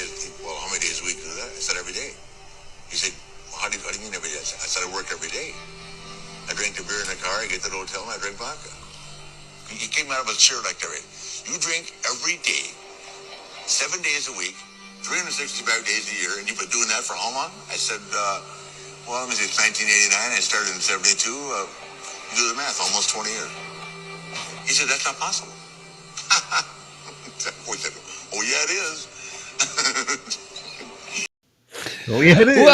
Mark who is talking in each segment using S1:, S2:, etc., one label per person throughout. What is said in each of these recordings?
S1: said, well, how many days a week do that? I said, every day. He said, well, how do you mean every day? I said, I work every day. I drink the beer in the car, I get to the hotel, and I drink vodka. He came out of a chair like that, right? You drink every day, 7 days a week, 365 days a year, and you've been doing that for how long? I said, well, let me see, it's 1989, I started in 72. You do the math, almost 20 years. He said, that's not possible. Oh, yeah, it is.
S2: Oh, yeah, it is.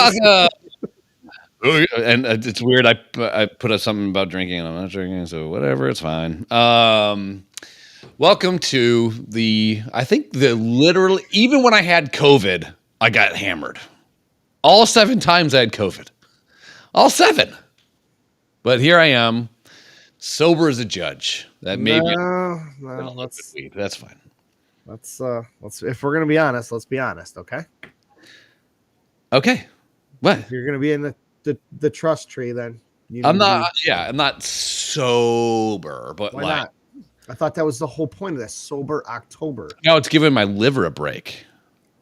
S3: And it's weird. I put up something about drinking, and I'm not drinking, so whatever, it's fine. Welcome to literally, even when I had COVID, I got hammered. All 7 times I had COVID. All 7. But here I am, sober as a judge. That may be that's fine.
S2: Let's if we're gonna be honest, let's be honest, okay?
S3: Okay. What?
S2: If you're gonna be in the trust tree, then
S3: I'm not sober, but
S2: why not? I thought that was the whole point of this sober October.
S3: No, it's giving my liver a break.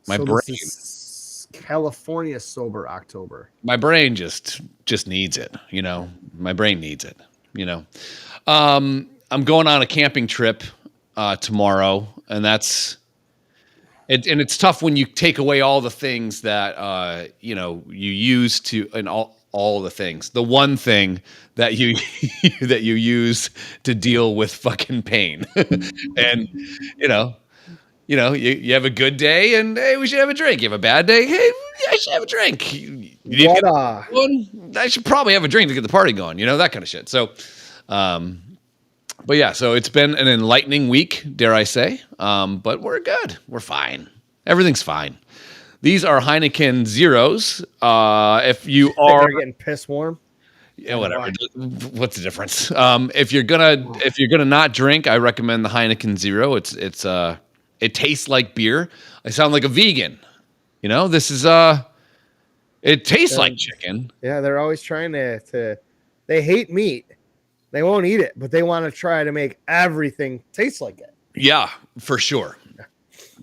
S3: My brain.
S2: This is California sober October.
S3: My brain just needs it, you know. My brain needs it, you know. I'm going on a camping trip tomorrow, and that's it. And it's tough when you take away all the things that you know you use to, and all the things. The one thing that you that you use to deal with fucking pain, and you have a good day, and hey, we should have a drink. You have a bad day, hey, I should have a drink. I should probably have a drink to get the party going. You know, that kind of shit. So, but yeah, so it's been an enlightening week, dare I say. But we're good. We're fine. Everything's fine. These are Heineken Zeros. If you are
S2: getting piss warm,
S3: yeah, whatever. What's the difference? If you're gonna not drink, I recommend the Heineken Zero. It tastes like beer. I sound like a vegan. You know, this is it tastes like chicken.
S2: Yeah, they're always trying to they hate meat. They won't eat it, but they want to try to make everything taste like it.
S3: Yeah, for sure.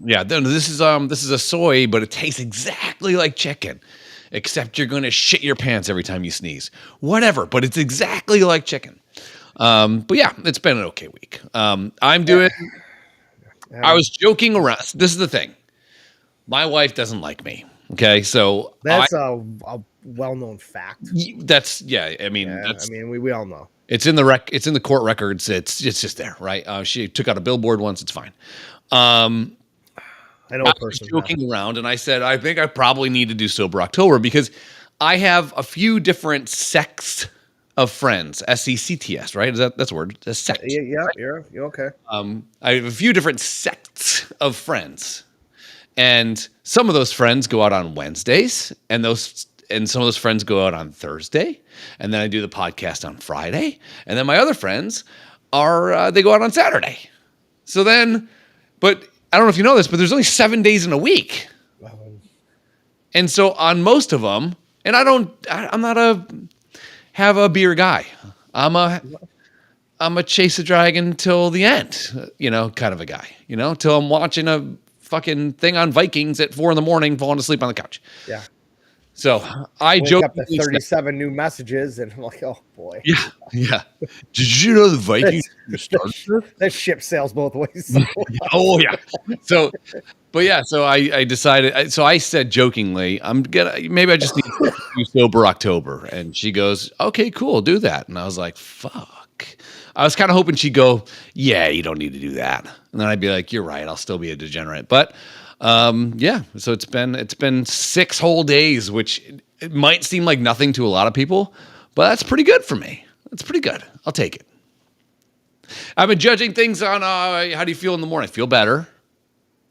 S3: Yeah, this is a soy, but it tastes exactly like chicken, except you're gonna shit your pants every time you sneeze. Whatever, but it's exactly like chicken. But yeah, it's been an okay week. I'm doing. I was joking around. This is the thing. My wife doesn't like me. Okay, so
S2: that's a well-known fact.
S3: That's I mean,
S2: we all know.
S3: It's in the It's in the court records. It's just there, right? She took out a billboard once. It's fine.
S2: I know a person.
S3: I was joking around, and I said I think I probably need to do Sober October because I have a few different sects of friends. SECTS, right? That's a word? A sect.
S2: Yeah,
S3: right?
S2: You're okay.
S3: I have a few different sects of friends, and some of those friends go out on Wednesdays, and some of those friends go out on Thursday, and then I do the podcast on Friday, and then my other friends they go out on Saturday. So then, but I don't know if you know this, but there's only 7 days in a week, and so on most of them, and I'm not have a beer guy. I'm a chase a dragon till the end, you know, kind of a guy, you know, till I'm watching a fucking thing on Vikings at 4 a.m, falling asleep on the couch.
S2: Yeah.
S3: So I joke
S2: up to 37 new messages, and I'm like, oh boy.
S3: Yeah. Did you know the Vikings
S2: that ship sails both ways?
S3: Oh yeah. So, but yeah. So I decided. So I said jokingly, maybe I just need to do Sober October, and she goes, okay, cool, do that. And I was like, fuck. I was kind of hoping she'd go, yeah, you don't need to do that, and then I'd be like, you're right, I'll still be a degenerate, but. Yeah, so it's been 6 whole days, which it might seem like nothing to a lot of people, but that's pretty good for me. That's pretty good. I'll take it. I've been judging things on how do you feel in the morning? I feel better.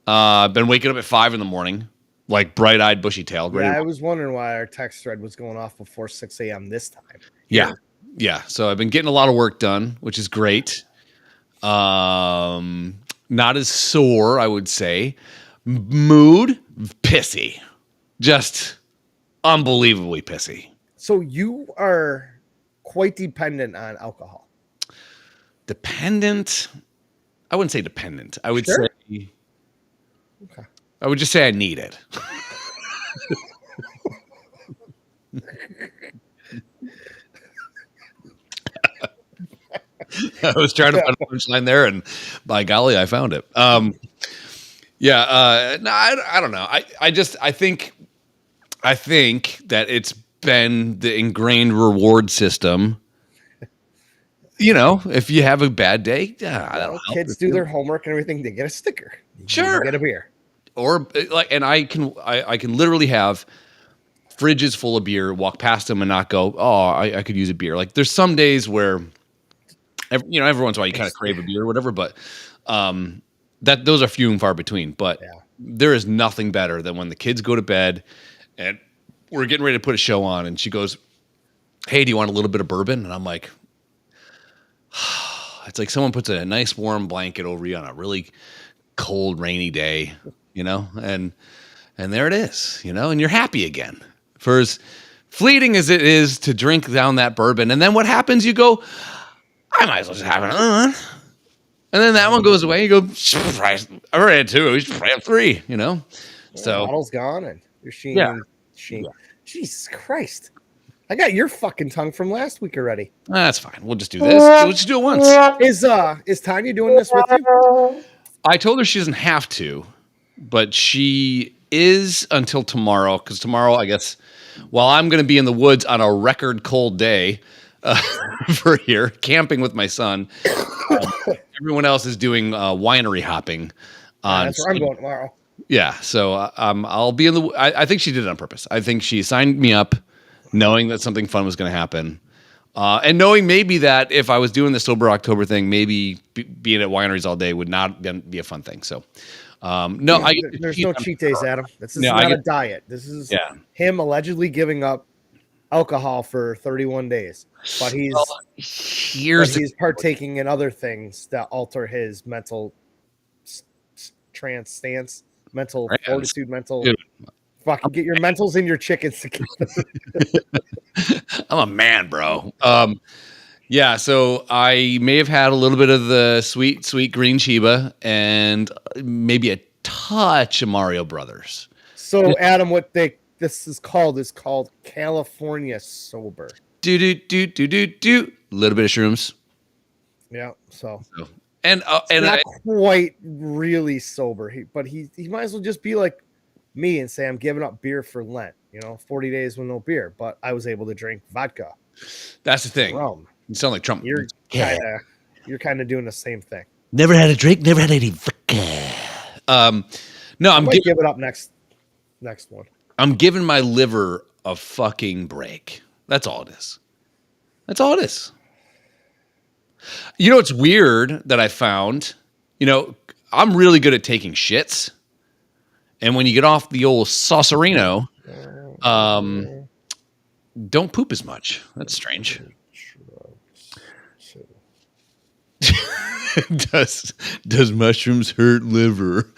S3: I've been waking up at 5 a.m, like bright-eyed, bushy-tailed.
S2: Yeah, I was wondering why our text thread was going off before 6 a.m. this time.
S3: Yeah. So I've been getting a lot of work done, which is great. Not as sore, I would say. Mood, pissy. Just unbelievably pissy.
S2: So you are quite dependent on alcohol.
S3: Dependent? I wouldn't say dependent. I would say...
S2: Okay.
S3: I would just say I need it. I was trying to find a punchline there, and by golly, I found it. Yeah, no, I don't know. I think that it's been the ingrained reward system. You know, if you have a bad day, that'll help.
S2: Kids do their homework and everything. They get a sticker.
S3: Sure.
S2: They get a beer.
S3: Or like, and I can literally have fridges full of beer, walk past them and not go, oh, I could use a beer. Like there's some days where, every once in a while you kind of crave a beer or whatever, but those are few and far between. But there is nothing better than when the kids go to bed and we're getting ready to put a show on, and she goes, hey, do you want a little bit of bourbon? And I'm like, it's like someone puts a nice warm blanket over you on a really cold, rainy day, you know, and there it is, you know, and you're happy again. For as fleeting as it is to drink down that bourbon, and then what happens? You go, I might as well just have it on. And then that one goes away. You go, I already had two. We should probably have three, you know? So
S2: the bottle's gone and you're seeing. Jesus Christ. I got your fucking tongue from last week already.
S3: That's fine. We'll just do this. We'll just do it once.
S2: Is Tanya doing this with you?
S3: I told her she doesn't have to, but she is until tomorrow, because tomorrow, I guess, while I'm going to be in the woods on a record cold day for here, camping with my son, everyone else is doing winery hopping.
S2: That's where I'm going tomorrow.
S3: Yeah, so I'll be in the. I think she did it on purpose. I think she signed me up, knowing that something fun was going to happen, and knowing maybe that if I was doing the sober October thing, maybe being at wineries all day would not be a fun thing. So, no,
S2: there's no cheat days, Adam. This is not a diet. This is him allegedly giving up alcohol for 31 days, but he's partaking in other things that alter his mental stance. Mental fortitude, fucking get your mentals and your chickens together.
S3: I'm a man, bro. Yeah, so I may have had a little bit of the sweet green Chiba and maybe a touch of Mario Brothers.
S2: So, Adam, what this is called California sober.
S3: Do. Little bit of shrooms.
S2: Yeah, so.
S3: And
S2: not quite really sober, but he might as well just be like me and say I'm giving up beer for Lent. 40 days with no beer, but I was able to drink vodka.
S3: That's the thing.
S2: Rum.
S3: You sound like Trump.
S2: You're kind of doing the same thing.
S3: Never had a drink. Never had any vodka. No, I'm
S2: give it up next one.
S3: I'm giving my liver a fucking break. That's all it is. That's all it is. It's weird that I found, I'm really good at taking shits. And when you get off the old saucerino, don't poop as much. That's strange. Does mushrooms hurt liver?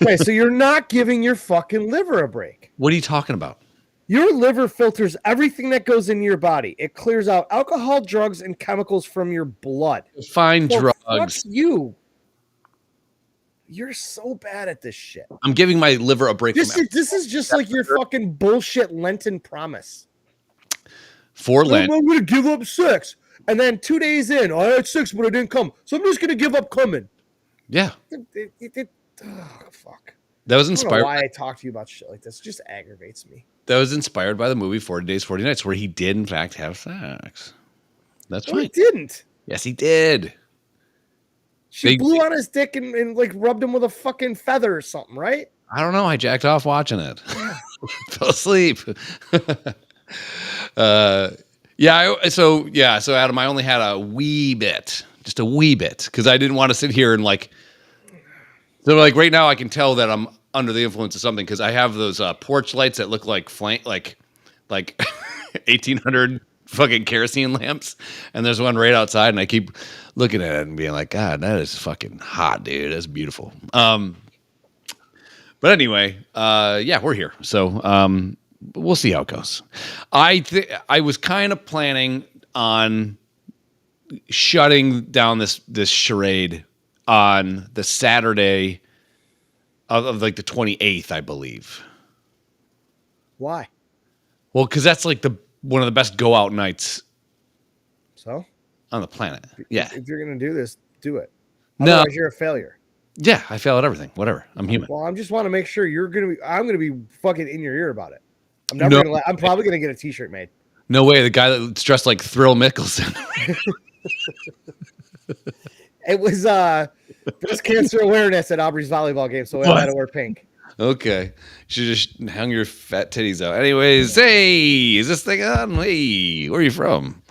S2: Okay, so you're not giving your fucking liver a break.
S3: What are you talking about?
S2: Your liver filters everything that goes into your body. It clears out alcohol, drugs, and chemicals from your blood.
S3: Fine drugs.
S2: Fuck you. You're so bad at this shit.
S3: I'm giving my liver a break.
S2: This is just like your fucking bullshit Lenten promise.
S3: For Lent.
S2: I'm going to give up sex. And then 2 days in, I had sex, but I didn't come. So I'm just going to give up coming.
S3: Yeah.
S2: Fuck.
S3: That was inspired.
S2: I don't know why I talk to you about shit like this. It just aggravates me.
S3: That was inspired by the movie 40 Days, 40 Nights, where he did, in fact, have sex. That's fine.
S2: He didn't.
S3: Yes, he did.
S2: She blew on his dick and like rubbed him with a fucking feather or something, right?
S3: I don't know. I jacked off watching it. Fell asleep. So Adam, I only had a wee bit, just a wee bit, because I didn't want to sit here and so right now I can tell that I'm under the influence of something because I have those porch lights that look like 1800 fucking kerosene lamps, and there's one right outside, and I keep looking at it and being like, God, that is fucking hot, dude. That's beautiful. But anyway, we're here, so we'll see how it goes. I was kind of planning on shutting down this charade on the Saturday of like the 28th, I believe.
S2: Why?
S3: Well, because that's like one of the best go out nights.
S2: So
S3: on the planet. Yeah.
S2: If you're gonna do this, do it.
S3: No.
S2: Otherwise, you're a failure.
S3: Yeah, I fail at everything. Whatever. I'm human.
S2: Well, I just want to make sure I'm gonna be fucking in your ear about it. I'm probably gonna get a T-shirt made.
S3: No way. The guy that's dressed like Thrill Mickelson.
S2: It was breast cancer awareness at Aubrey's volleyball game, so I had to wear pink.
S3: Okay. You should just hung your fat titties out. Anyways, hey, is this thing on? Hey, where are you from?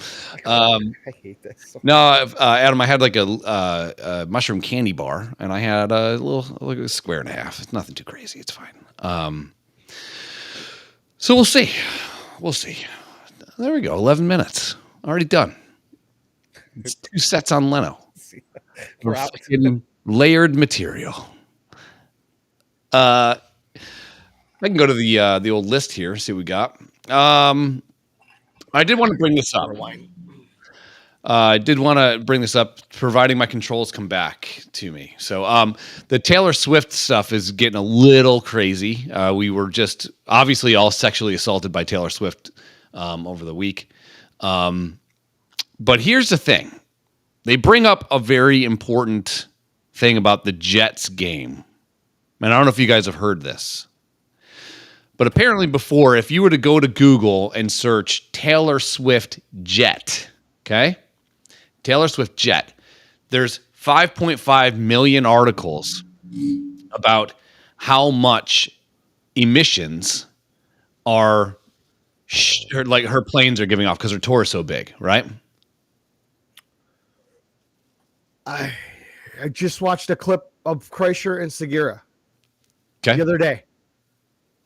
S2: I hate this.
S3: No, Adam, I had like a mushroom candy bar, and I had a little square and a half. It's nothing too crazy. It's fine. So we'll see. We'll see. There we go. 11 minutes. Already done. It's 2 sets on Leno. Layered material. I can go to the old list here, see what we got. I did want to bring this up. Providing my controls come back to me. So the Taylor Swift stuff is getting a little crazy. We were just obviously all sexually assaulted by Taylor Swift over the week. But here's the thing. They bring up a very important thing about the Jets game. And I don't know if you guys have heard this. But apparently before, if you were to go to Google and search Taylor Swift Jet, okay? Taylor Swift Jet, there's 5.5 million articles about how much emissions are like her planes are giving off because her tour is so big, right?
S2: I just watched a clip of Kreischer and Segura
S3: the
S2: other day.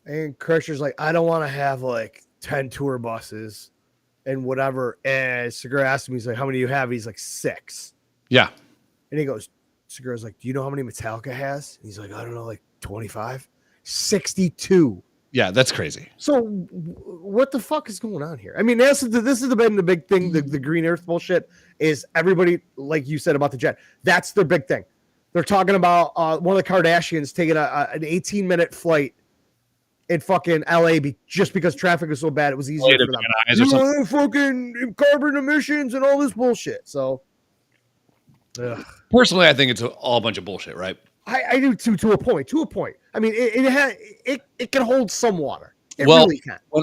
S2: And Kreischer's like, I don't want to have like 10 tour buses and whatever. And Segura asked him, he's like, how many do you have? He's like 6.
S3: Yeah.
S2: And he goes, Segura's like, do you know how many Metallica has? And he's like, I don't know, like 25, 62.
S3: Yeah, that's crazy.
S2: So what the fuck is going on here? I mean, this has been the big thing. The Green Earth bullshit is everybody, like you said about the jet. That's their big thing. They're talking about one of the Kardashians taking an 18-minute flight in fucking LA just because traffic was so bad. It was easier for them. Fucking carbon emissions and all this bullshit. So,
S3: personally, I think it's all a bunch of bullshit, right?
S2: I do to a point. I mean, it can hold some water. It really can.
S3: When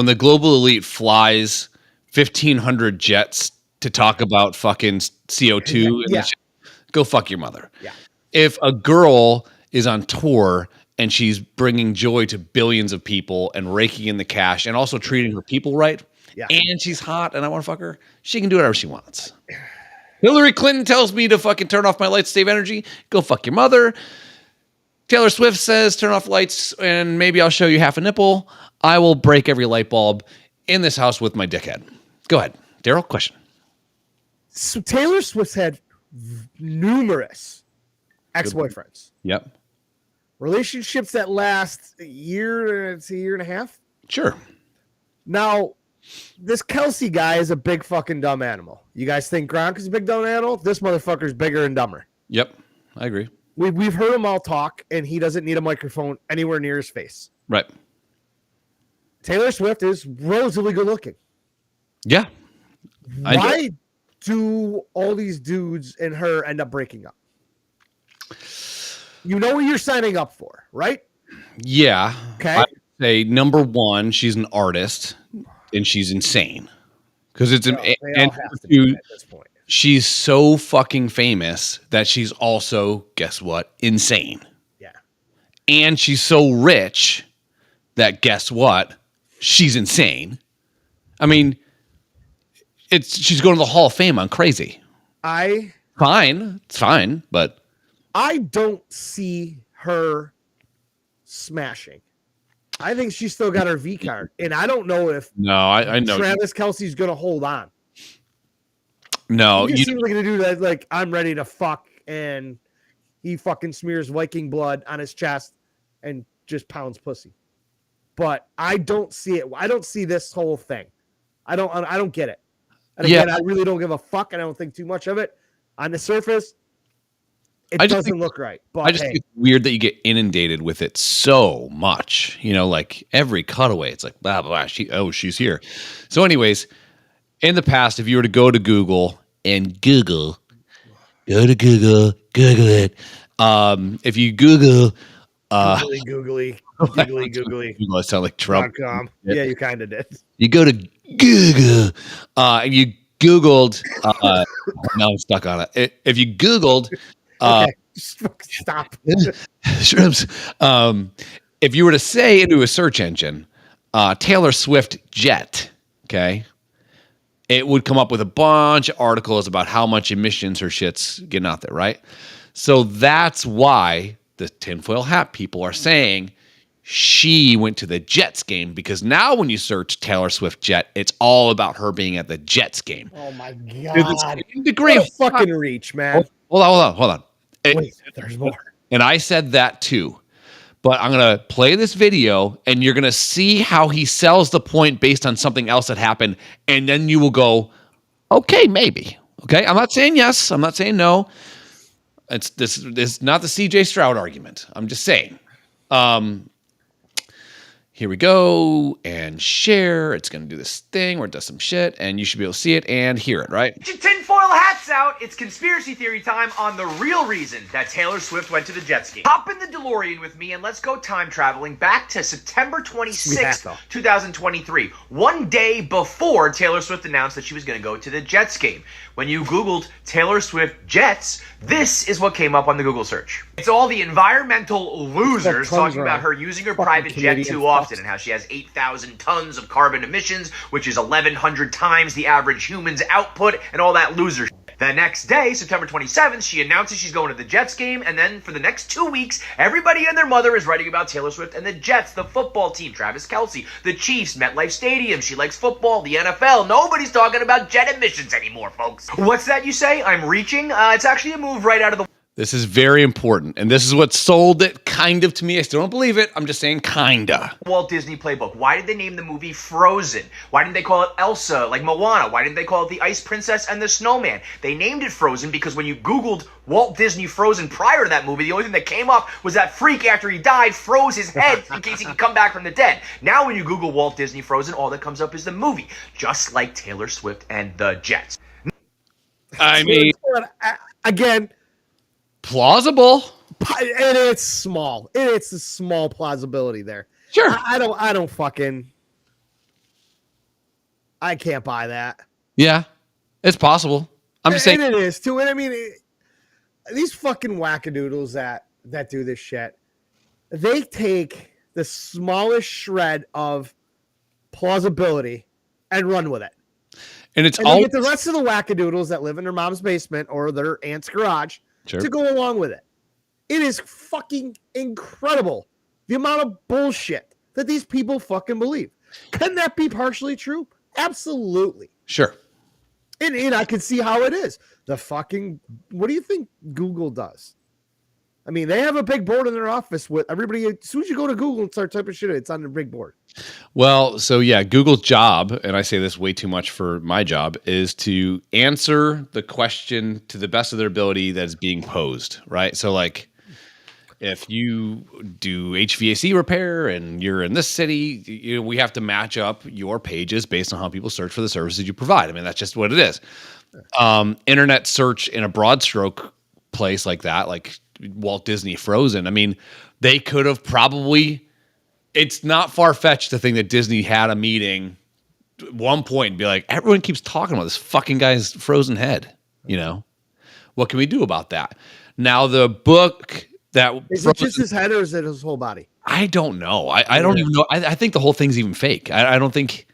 S3: the global elite flies 1,500 jets to talk about fucking CO2, go fuck your mother.
S2: Yeah.
S3: If a girl is on tour and she's bringing joy to billions of people and raking in the cash and also treating her people right, and she's hot and I want to fuck her, she can do whatever she wants. Hillary Clinton tells me to fucking turn off my lights, save energy. Go fuck your mother. Taylor Swift says turn off lights and maybe I'll show you half a nipple. I will break every light bulb in this house with my dickhead. Go ahead. Daryl, question.
S2: So Taylor Swift's had numerous ex-boyfriends.
S3: Yep.
S2: Relationships that last a year and a half.
S3: Sure.
S2: Now, this Kelsey guy is a big fucking dumb animal. You guys think Gronk is a big dumb animal? This motherfucker's bigger and dumber.
S3: Yep, I agree.
S2: We've heard him all talk, and he doesn't need a microphone anywhere near his face.
S3: Right.
S2: Taylor Swift is relatively good looking.
S3: Yeah.
S2: Why do all these dudes and her end up breaking up? You know what you're signing up for, right?
S3: Yeah.
S2: Okay.
S3: I'd say number one, she's an artist and she's insane. Because it's at this point. She's so fucking famous that she's also, guess what, insane.
S2: Yeah.
S3: And she's so rich that, guess what, she's insane. I mean, she's going to the Hall of Fame on crazy. It's fine, but
S2: I don't see her smashing. I think she's still got her V card, and I don't know if
S3: I know
S2: Travis Kelce's going to hold on.
S3: No,
S2: he seems like to do that. Like, I'm ready to fuck, and he fucking smears Viking blood on his chest and just pounds pussy. But I don't see it. I don't see this whole thing. I don't get it. And again, I really don't give a fuck, and I don't think too much of it. On the surface, It doesn't look right. But
S3: I just think it's weird that you get inundated with it so much. Like every cutaway, it's like blah blah. She's here. So, anyways, in the past, if you were to go to Google and Google it. If you Google,
S2: googly.
S3: Google, I sound like Trump.
S2: Yeah, you kind of did.
S3: You go to Google, and you Googled. Now I'm stuck on it. If you Googled.
S2: Okay, stop.
S3: Shrimps. If you were to say into a search engine, Taylor Swift jet, okay, it would come up with a bunch of articles about how much emissions her shit's getting out there, right? So that's why the tinfoil hat people are saying she went to the Jets game, because now when you search Taylor Swift jet, it's all about her being at the Jets game.
S2: Oh my God. Degree of fucking reach, man.
S3: Hold on.
S2: Wait, there's more.
S3: And I said that too. But I'm going to play this video, and you're going to see how he sells the point based on something else that happened. And then you will go, okay, maybe. Okay, I'm not saying yes. I'm not saying no. This is not the CJ Stroud argument. I'm just saying. Here we go, and share. It's going to do this thing where it does some shit, and you should be able to see it and hear it, right?
S4: Get your tinfoil hats out. It's conspiracy theory time on the real reason that Taylor Swift went to the Jets game. Hop in the DeLorean with me, and let's go time traveling back to September 26th, 2023, one day before Taylor Swift announced that she was going to go to the Jets game. When you Googled Taylor Swift Jets, this is what came up on the Google search. It's all the environmental losers talking about her using her private jet too often and how she has 8,000 tons of carbon emissions, which is 1,100 times the average human's output, and all that loser shit. The next day, September 27th, she announces she's going to the Jets game, and then for the next 2 weeks, everybody and their mother is writing about Taylor Swift and the Jets, the football team, Travis Kelce, the Chiefs, MetLife Stadium, she likes football, the NFL. Nobody's talking about jet emissions anymore, folks. What's that you say? I'm reaching? It's actually a move right out of the...
S3: This is very important, and this is what sold it kind of to me. I still don't believe it. I'm just saying kinda.
S4: Walt Disney playbook. Why did they name the movie Frozen? Why didn't they call it Elsa, like Moana? Why didn't they call it The Ice Princess and the Snowman? They named it Frozen because when you Googled Walt Disney Frozen prior to that movie, the only thing that came up was that freak after he died froze his head in case he could come back from the dead. Now when you Google Walt Disney Frozen, all that comes up is the movie, just like Taylor Swift and the Jets.
S3: I mean,
S2: again,
S3: plausible,
S2: and it's small. It's a small plausibility there.
S3: Sure,
S2: I can't buy that.
S3: Yeah, it's possible. I'm just saying,
S2: and it is too. And I mean, these fucking wackadoodles that do this shit, they take the smallest shred of plausibility and run with it.
S3: And it's
S2: and all get the rest of the wackadoodles that live in their mom's basement or their aunt's garage to go along with it. It is fucking incredible the amount of bullshit that these people fucking believe. Can that be partially true? Absolutely.
S3: Sure.
S2: And I can see how it is. The fucking, what do you think Google does? I mean, they have a big board in their office with everybody. As soon as you go to Google and start typing shit, it's on their big board.
S3: Well, so yeah, Google's job, and I say this way too much for my job, is to answer the question to the best of their ability that is being posed, right? So like, if you do HVAC repair and you're in this city, we have to match up your pages based on how people search for the services you provide. I mean, that's just what it is. Internet search in a broad stroke place like that, like Walt Disney Frozen. I mean, they could have probably, it's not far-fetched to think that Disney had a meeting at one point and be like, everyone keeps talking about this fucking guy's frozen head. You know, what can we do about that? Now, the book that
S2: is it just his head or is it his whole body?
S3: I don't know. I don't even know. I think the whole thing's even fake. I don't think,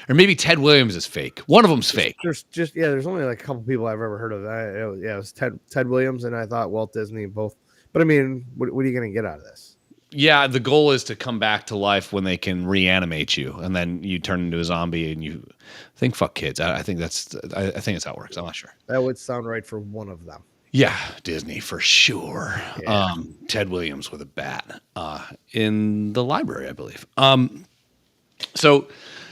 S3: or maybe Ted Williams is fake. One of them's fake.
S2: There's only like a couple people I've ever heard of. It was Ted Williams and I thought Walt Disney both. But I mean, what are you going to get out of this?
S3: Yeah, the goal is to come back to life when they can reanimate you, and then you turn into a zombie, and you think, "Fuck kids." I think that's how it works. I'm not sure.
S2: That would sound right for one of them.
S3: Yeah, Disney for sure. Yeah. Ted Williams with a bat in the library, I believe. So,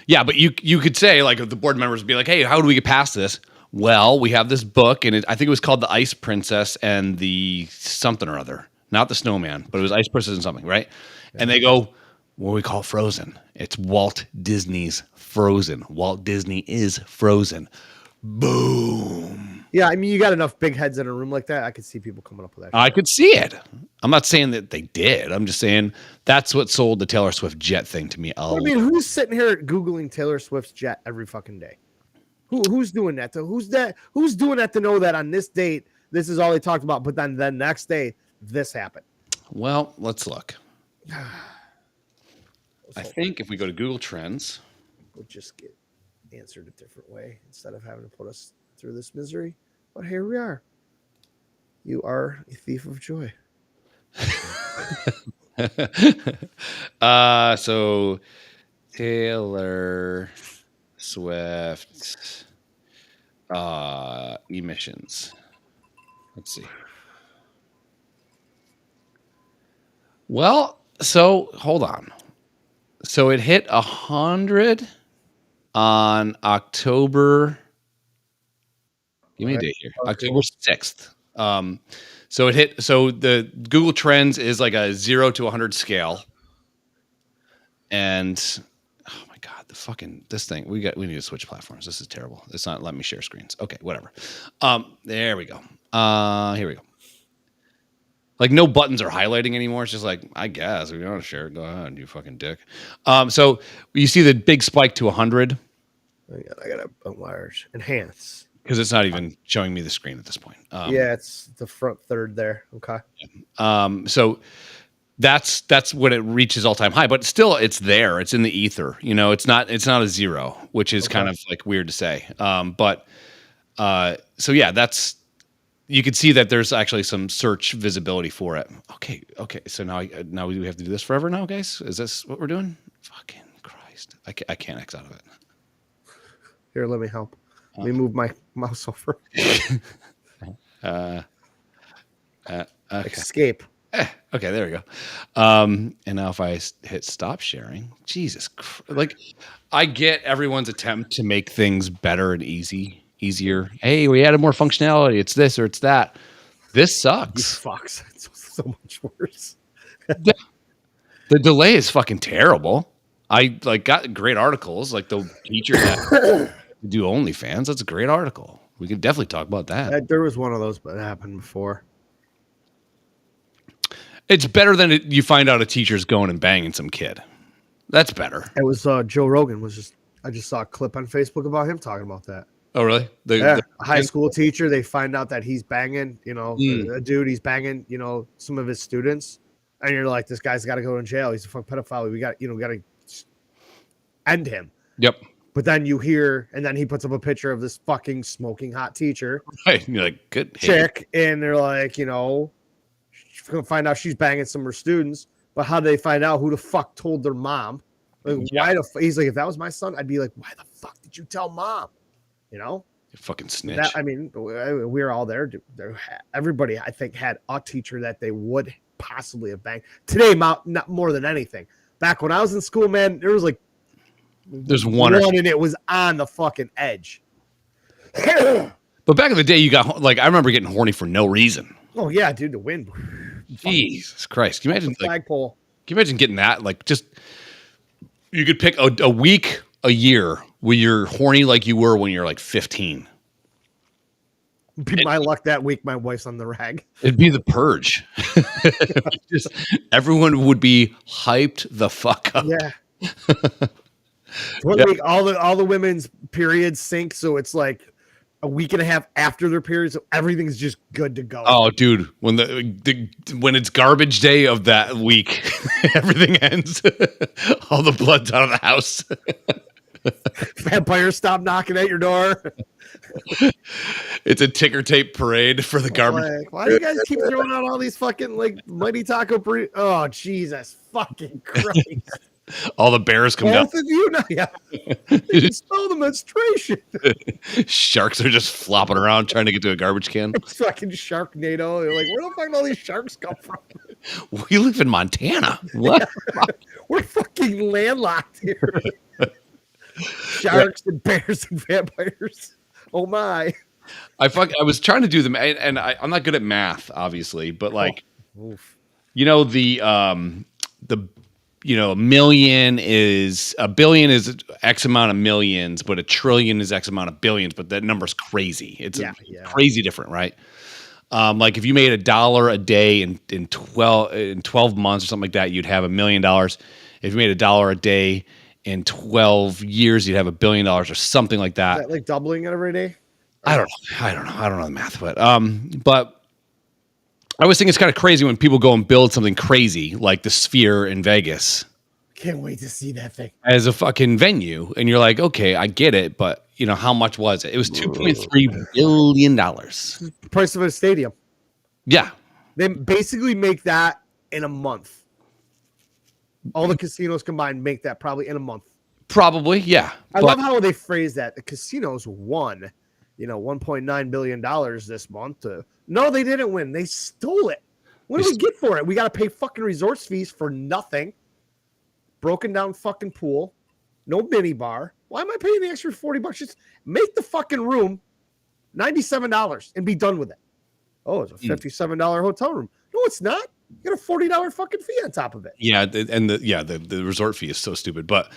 S3: yeah, but you could say, like, if the board members would be like, "Hey, how do we get past this?" Well, we have this book, and I think it was called The Ice Princess and the something or other. Not the snowman, but it was Ice Princess and something, right? Yeah. And they go, what do we call Frozen? It's Walt Disney's Frozen. Walt Disney is Frozen. Boom.
S2: Yeah, I mean, you got enough big heads in a room like that. I could see people coming up with that.
S3: I could see it. I'm not saying that they did. I'm just saying that's what sold the Taylor Swift jet thing to me.
S2: I mean, who's sitting here Googling Taylor Swift's jet every fucking day? Who's doing that? Who's doing that to know that on this date, this is all they talked about, but then the next day, this happened?
S3: Well, let's look. I think if we go to Google Trends,
S2: we'll just get answered a different way instead of having to put us through this misery. But here we are. You are a thief of joy.
S3: So Taylor Swift emissions. Let's see. Well, so hold on. So it hit 100 on October. Give me a date here. October 6th. So it hit. So the Google Trends is like a 0 to 100 scale. And oh my God, this thing. We need to switch platforms. This is terrible. It's not letting me share screens. Okay, whatever. There we go. Here we go. Like no buttons are highlighting anymore. It's just like, I guess if you want to share it, go ahead, you fucking dick. So you see the big spike to 100.
S2: I got to enlarge, enhance.
S3: Because it's not even showing me the screen at this point.
S2: Yeah, it's the front third there. Okay.
S3: So that's when it reaches all-time high, but still it's there. It's in the ether. You know, it's not a 0, which is kind of like weird to say. So yeah, you can see that there's actually some search visibility for it. Okay. So now we have to do this forever now, guys? Is this what we're doing? Fucking Christ. I can't X out of it.
S2: Here, let me help. Let me move my mouse over.
S3: Okay.
S2: Escape.
S3: Okay, there we go. And now if I hit stop sharing, Jesus Christ. Like, I get everyone's attempt to make things better and easier. Hey, we added more functionality. It's this or it's that. This sucks.
S2: Fucks. It's so much worse.
S3: The delay is fucking terrible. I got great articles, like the teacher that do OnlyFans. That's a great article. We could definitely talk about that.
S2: There was one of those, but it happened before.
S3: It's better than you find out a teacher's going and banging some kid. That's better.
S2: It was Joe Rogan I just saw a clip on Facebook about him talking about that.
S3: Oh, really?
S2: A high school teacher, they find out that he's banging, a dude, he's banging, some of his students. And you're like, this guy's got to go in jail. He's a fucking pedophile. We got to end him.
S3: Yep.
S2: But then you hear, and then he puts up a picture of this fucking smoking hot teacher.
S3: Right. And you're like, good
S2: chick. And they're like, she's going to find out she's banging some of her students. But how do they find out? Who the fuck told their mom? Like, he's like, if that was my son, I'd be like, why the fuck did you tell mom? You
S3: fucking snitch.
S2: We were all there. Everybody, I think, had a teacher that they would possibly have banged. Today, not more than anything. Back when I was in school, man, there was like
S3: there's one
S2: and it was on the fucking edge.
S3: But back in the day, you got I remember getting horny for no reason.
S2: Oh yeah, dude, the wind.
S3: Jesus Christ! Can you imagine
S2: flagpole?
S3: Can you imagine getting that? You could pick a week, a year where you're horny like you were when you're 15.
S2: Be my luck that week. My wife's on the rag.
S3: It'd be the purge. Everyone would be hyped the fuck up.
S2: Yeah. One week, all the women's periods sync, so it's like a week and a half after their period, so everything's just good to go.
S3: Oh, dude, when when it's garbage day of that week, everything ends. All the blood's out of the house.
S2: Vampires stop knocking at your door.
S3: It's a ticker tape parade for the garbage.
S2: Why do you guys keep throwing out all these fucking Mighty Taco burritos? Oh, Jesus fucking Christ.
S3: All the bears come down.
S2: Both of you now, yeah. They stole the menstruation.
S3: Sharks are just flopping around trying to get to a garbage can.
S2: It's fucking Sharknado. They're like, where the fuck do all these sharks come from?
S3: We live in Montana. What?
S2: We're fucking landlocked here. Sharks and bears and vampires. Oh my!
S3: I was trying to do them, and I'm not good at math, obviously, but like, the a billion is X amount of millions, but a trillion is X amount of billions. But that number's crazy. It's crazy different, right? Like if you made $1 a day in 12 months or something like that, you'd have $1 million. If you made $1 a day in 12 years, you'd have $1 billion or something like that.
S2: Is that like doubling it every day?
S3: I don't know. I don't know the math, but I always think it's kind of crazy when people go and build something crazy like the Sphere in Vegas.
S2: Can't wait to see that thing
S3: as a fucking venue, and you're like, okay, I get it, but how much was it? It was $2.3 billion.
S2: The price of a stadium.
S3: Yeah,
S2: they basically make that in a month. All the casinos combined make that probably in a month.
S3: Probably, yeah.
S2: I love how they phrase that. The casinos won, $1.9 billion this month. No, they didn't win. They stole it. What do we get for it? We got to pay fucking resorts fees for nothing. Broken down fucking pool. No mini bar. Why am I paying the extra $40? Just make the fucking room $97 and be done with it. Oh, it's a $57 hotel room. No, it's not. You got a $40 fucking fee on top of it.
S3: Yeah, the resort fee is so stupid. But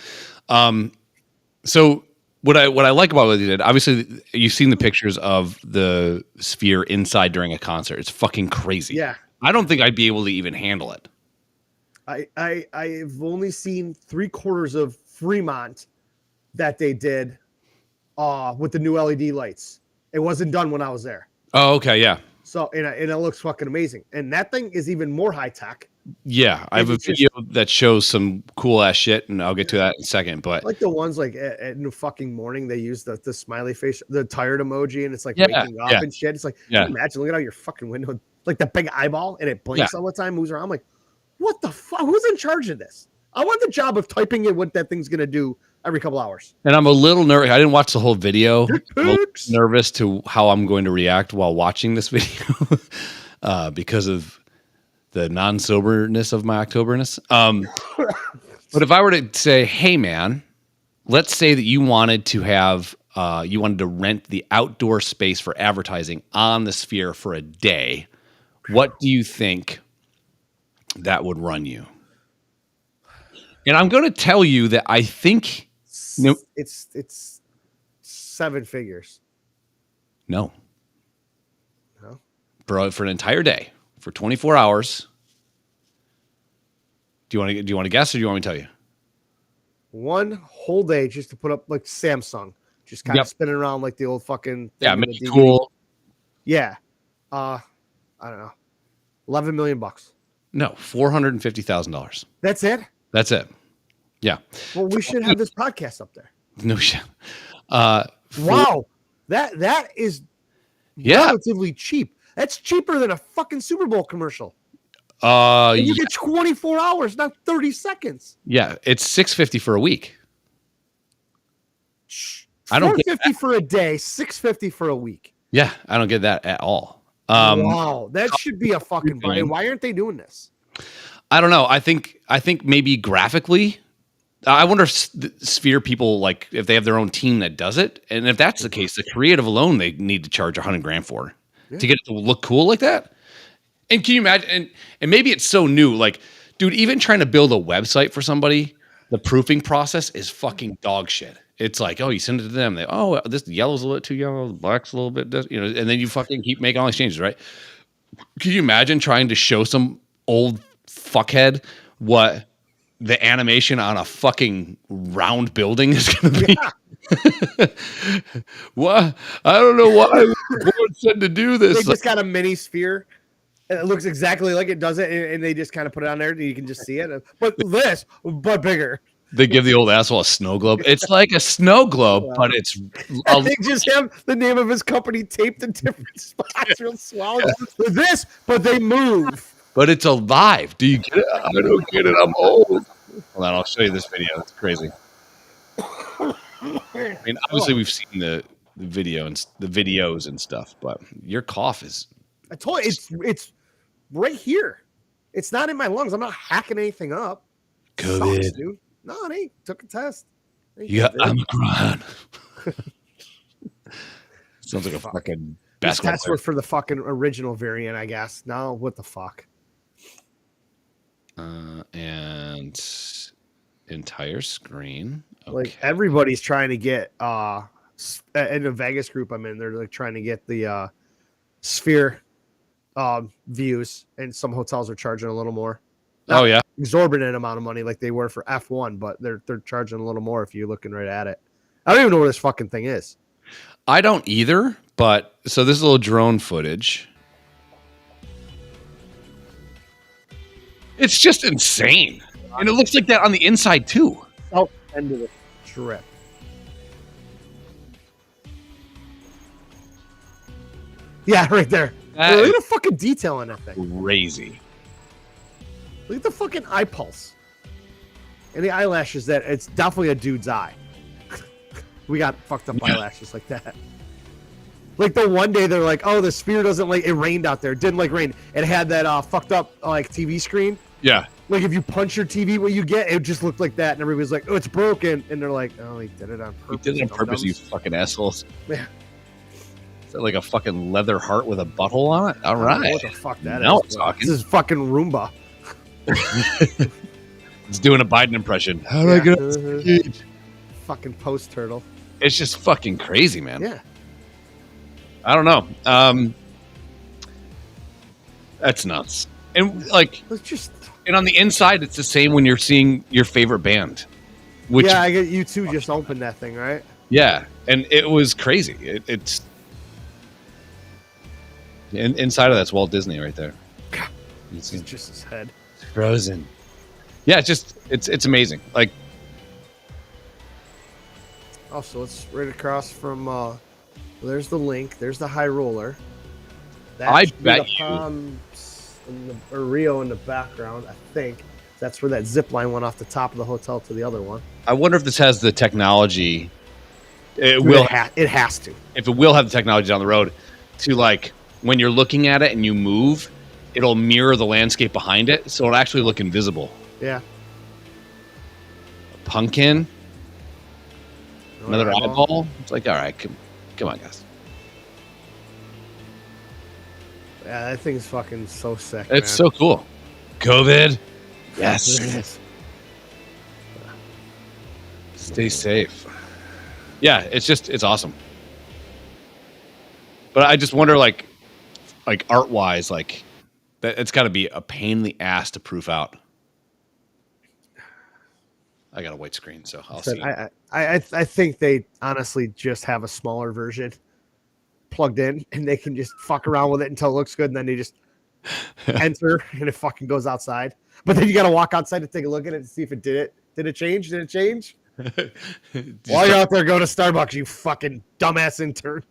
S3: so what I like about what they did, obviously you've seen the pictures of the Sphere inside during a concert. It's fucking crazy.
S2: Yeah.
S3: I don't think I'd be able to even handle it.
S2: I've only seen 3/4 of Fremont that they did with the new LED lights. It wasn't done when I was there.
S3: Oh, okay, yeah.
S2: So and it looks fucking amazing. And that thing is even more high tech.
S3: Yeah, I have a video that shows some cool ass shit, and I'll get to that in a second. But
S2: like the ones like in the fucking morning, they use the smiley face, the tired emoji, and it's like waking up and shit. It's like, imagine looking out your fucking window, like the big eyeball, and it blinks all the time, moves around. I'm like, what the fuck? Who's in charge of this? I want the job of typing in what that thing's gonna do every couple hours.
S3: And I'm a little nervous. I didn't watch the whole video. I'm nervous to how I'm going to react while watching this video because of the non-soberness of my Octoberness. But if I were to say, hey man, let's say that you wanted to have, you wanted to rent the outdoor space for advertising on the Sphere for a day, what do you think that would run you? And I'm going to tell you that I think
S2: it's 7 figures.
S3: No. For an entire day, for 24 hours. Do you want to guess, or do you want me to tell you?
S2: One whole day just to put up like Samsung, just kind of spinning around like the old fucking
S3: make it cool.
S2: Yeah. I don't know. $11 million.
S3: No, $450,000.
S2: That's it?
S3: That's it. Yeah.
S2: Well, we should have this podcast up there.
S3: No shit.
S2: Wow. That is relatively cheap. That's cheaper than a fucking Super Bowl commercial. And you get 24 hours, not 30 seconds.
S3: Yeah, it's $650 for a week.
S2: I don't get $450 for a day, $650 for a week.
S3: Yeah, I don't get that at all.
S2: Wow, that should be a fucking buy. Why aren't they doing this?
S3: I don't know. I think maybe graphically. I wonder if the Sphere people, like, if they have their own team that does it, and if that's the case, the creative alone they need to charge $100,000 for to get it to look cool like that. And can you imagine? And maybe it's so new. Like, dude, even trying to build a website for somebody, the proofing process is fucking dog shit. It's like, oh, you send it to them. This yellow's a little bit too yellow, black's a little bit, and then you fucking keep making all these changes, right? Can you imagine trying to show some old fuckhead what the animation on a fucking round building is going to be? Yeah. What? I don't know why the board said to do this.
S2: They just got a mini Sphere. And it looks exactly like it does it, and they just kind of put it on there, and you can just see it. But bigger.
S3: They give the old asshole a snow globe. It's like a snow globe, but it's.
S2: They just have the name of his company taped in different spots. Real swell. With this, but they move.
S3: But it's alive. Do you get it? I don't get it. I'm old. Hold on, I'll show you this video. It's crazy. I mean, obviously we've seen the video and the videos and stuff, but your cough is.
S2: I told you it's right here. It's not in my lungs. I'm not hacking anything up.
S3: COVID,
S2: sucks, dude. No, it ain't. Took a test.
S3: You got Omicron. Sounds like a fucking
S2: These
S3: basketball
S2: tests
S3: player.
S2: were for the fucking original variant, I guess. Now, what the fuck?
S3: And entire screen. Okay.
S2: Like everybody's trying to get in the Vegas group I'm in, they're like trying to get the Sphere views, and some hotels are charging a little more. Not exorbitant amount of money like they were for F1, but they're charging a little more if you're looking right at it. I don't even know where this fucking thing is.
S3: I don't either, but so this is a little drone footage. It's just insane. And it looks like that on the inside too.
S2: Oh, end of the trip. Yeah, right there. Look at the fucking detail on that thing.
S3: Crazy.
S2: Look at the fucking eye pulse. And the eyelashes, that it's definitely a dude's eye. We got fucked up eyelashes like that. Like the one day they're like, oh, the Sphere doesn't like, it rained out there. It didn't like rain. It had that fucked up like TV screen.
S3: Yeah.
S2: Like if you punch your TV, what you get, it just looked like that. And everybody's like, oh, it's broken. And they're like, oh, he did it on purpose.
S3: He did it on purpose, you fucking assholes.
S2: Yeah.
S3: Is that like a fucking leather heart with a butthole on it? All right.
S2: What the fuck that
S3: now
S2: is.
S3: it's talking.
S2: This is fucking Roomba.
S3: It's doing a Biden impression. How do I get off the stage?
S2: Fucking post turtle.
S3: It's just fucking crazy, man.
S2: Yeah.
S3: I don't know. That's nuts. And like,
S2: Let's just.
S3: And on the inside, it's the same when you're seeing your favorite band. Which,
S2: yeah, I get you two just opened that thing, right?
S3: Yeah, and it was crazy. It's inside of that's Walt Disney right there.
S2: It's just his head.
S3: It's frozen. Yeah, it's amazing. Like,
S2: oh, so it's right across from. There's the link. There's the High Roller.
S3: I bet you.
S2: Or Rio in the background, I think. That's where that zip line went off the top of the hotel to the other one.
S3: I wonder if this has the technology. It
S2: has to.
S3: If it will have the technology down the road to, like, when you're looking at it and you move, it'll mirror the landscape behind it, so it'll actually look invisible.
S2: Yeah.
S3: Pumpkin. Another eyeball. It's like, all right, come on, guys.
S2: Yeah, that thing's fucking so sick.
S3: It's so cool. COVID. Yes. Stay safe. Yeah, it's awesome. But I just wonder, like art wise, like that it's got to be a pain in the ass to proof out. I got a white screen, so I'll see.
S2: I think they honestly just have a smaller version plugged in, and they can just fuck around with it until it looks good, and then they just enter, and it fucking goes outside. But then you got to walk outside to take a look at it to see if it did it. Did it change? Did it change? While you're out there, go to Starbucks, you fucking dumbass intern.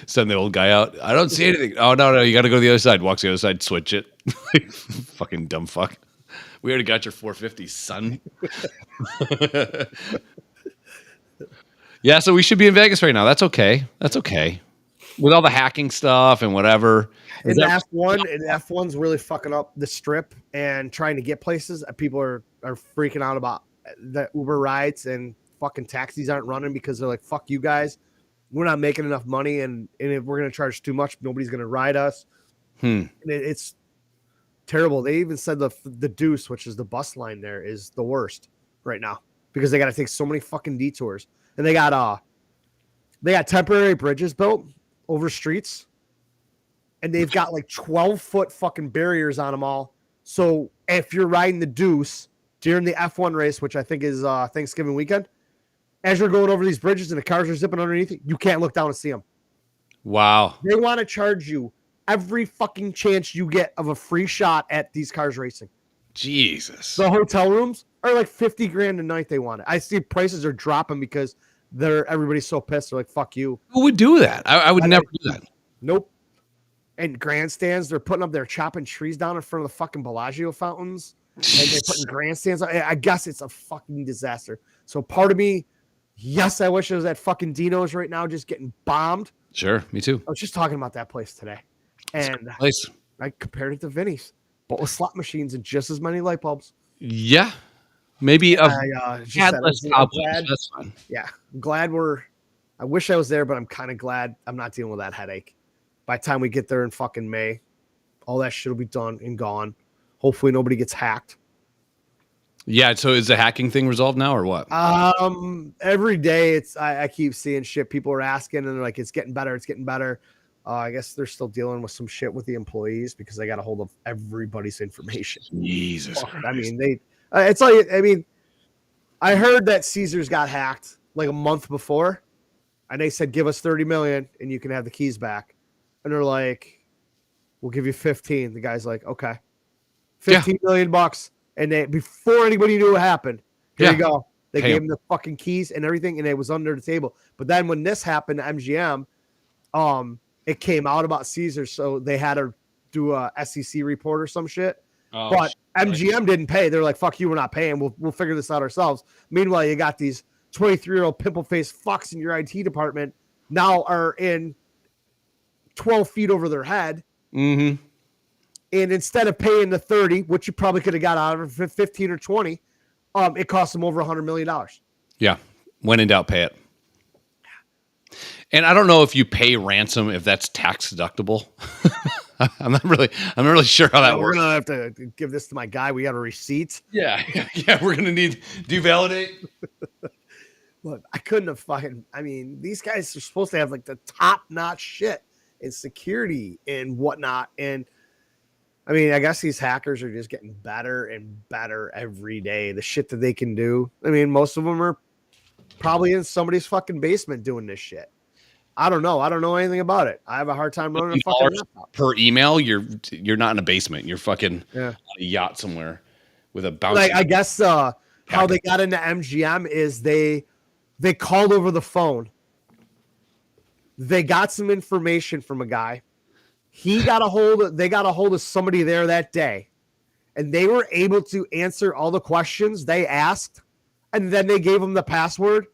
S3: Send the old guy out. I don't see anything. Oh, no, you got to go to the other side. Walks to the other side, switch it. Fucking dumb fuck. We already got your 450, son. Yeah, so we should be in Vegas right now. That's okay. With all the hacking stuff and whatever.
S2: And F1's really fucking up the strip and trying to get places. People are freaking out about the Uber rides, and fucking taxis aren't running because they're like, fuck you guys. We're not making enough money, and if we're going to charge too much, nobody's going to ride us. And it's terrible. They even said the Deuce, which is the bus line there, is the worst right now because they got to take so many fucking detours. And they got temporary bridges built over streets, and they've got like 12-foot fucking barriers on them all. So if you're riding the Deuce during the F1 race, which I think is Thanksgiving weekend, as you're going over these bridges and the cars are zipping underneath it, you can't look down and see them.
S3: Wow.
S2: They want to charge you every fucking chance you get of a free shot at these cars racing.
S3: Jesus.
S2: The hotel rooms are like $50,000 a night they want it. I see prices are dropping because everybody's so pissed. They're like, fuck you.
S3: Who would do that? I would never do that.
S2: Nope. And grandstands, they're putting up, they're chopping trees down in front of the fucking Bellagio fountains. And they're putting grandstands on. I guess it's a fucking disaster. So part of me, yes, I wish I was at fucking Dino's right now just getting bombed.
S3: Sure, me too.
S2: I was just talking about that place today. And I compared it to Vinny's, but with slot machines and just as many light bulbs.
S3: Yeah. Maybe
S2: less cobwebs. That's fine. Yeah. I'm glad we're I wish I was there, but I'm kind of glad I'm not dealing with that headache. By the time we get there in fucking May, all that shit will be done and gone. Hopefully nobody gets hacked.
S3: Yeah. So is the hacking thing resolved now or what?
S2: Every day I keep seeing shit. People are asking and they're like, it's getting better. It's getting better. I guess they're still dealing with some shit with the employees because they got a hold of everybody's information.
S3: Jesus.
S2: I mean, it's like, I mean, I heard that Caesars got hacked like a month before and they said, give us 30 million and you can have the keys back. And they're like, we'll give you 15. The guy's like, okay, 15 million bucks. And they, before anybody knew what happened, here you go. They gave him the fucking keys and everything, and it was under the table. But then when this happened to MGM, it came out about Caesars, so they had to do a SEC report or some shit. Oh, but MGM didn't pay. They're like, fuck you, we're not paying. We'll figure this out ourselves. Meanwhile, you got these 23-year-old pimple-faced fucks in your IT department now are in 12 feet over their head.
S3: Mm-hmm.
S2: And instead of paying the 30, which you probably could have got out of it, 15 or 20, it cost them over $100 million.
S3: Yeah. When in doubt, pay it. And I don't know if you pay ransom, if that's tax deductible. I'm not really sure how that works.
S2: We're going to have to give this to my guy. We got a receipt.
S3: Yeah. We're going to need, do you validate?
S2: Look, I couldn't have these guys are supposed to have like the top notch shit in security and whatnot. And I mean, I guess these hackers are just getting better and better every day. The shit that they can do. I mean, most of them are probably in somebody's fucking basement doing this shit. I don't know. I don't know anything about it. I have a hard time running a fucking laptop.
S3: Per email, you're not in a basement. You're fucking on a yacht somewhere with a bouncy.
S2: Like, I guess how they got into MGM is they called over the phone. They got some information from a guy. They got a hold of somebody there that day, and they were able to answer all the questions they asked, and then they gave them the password.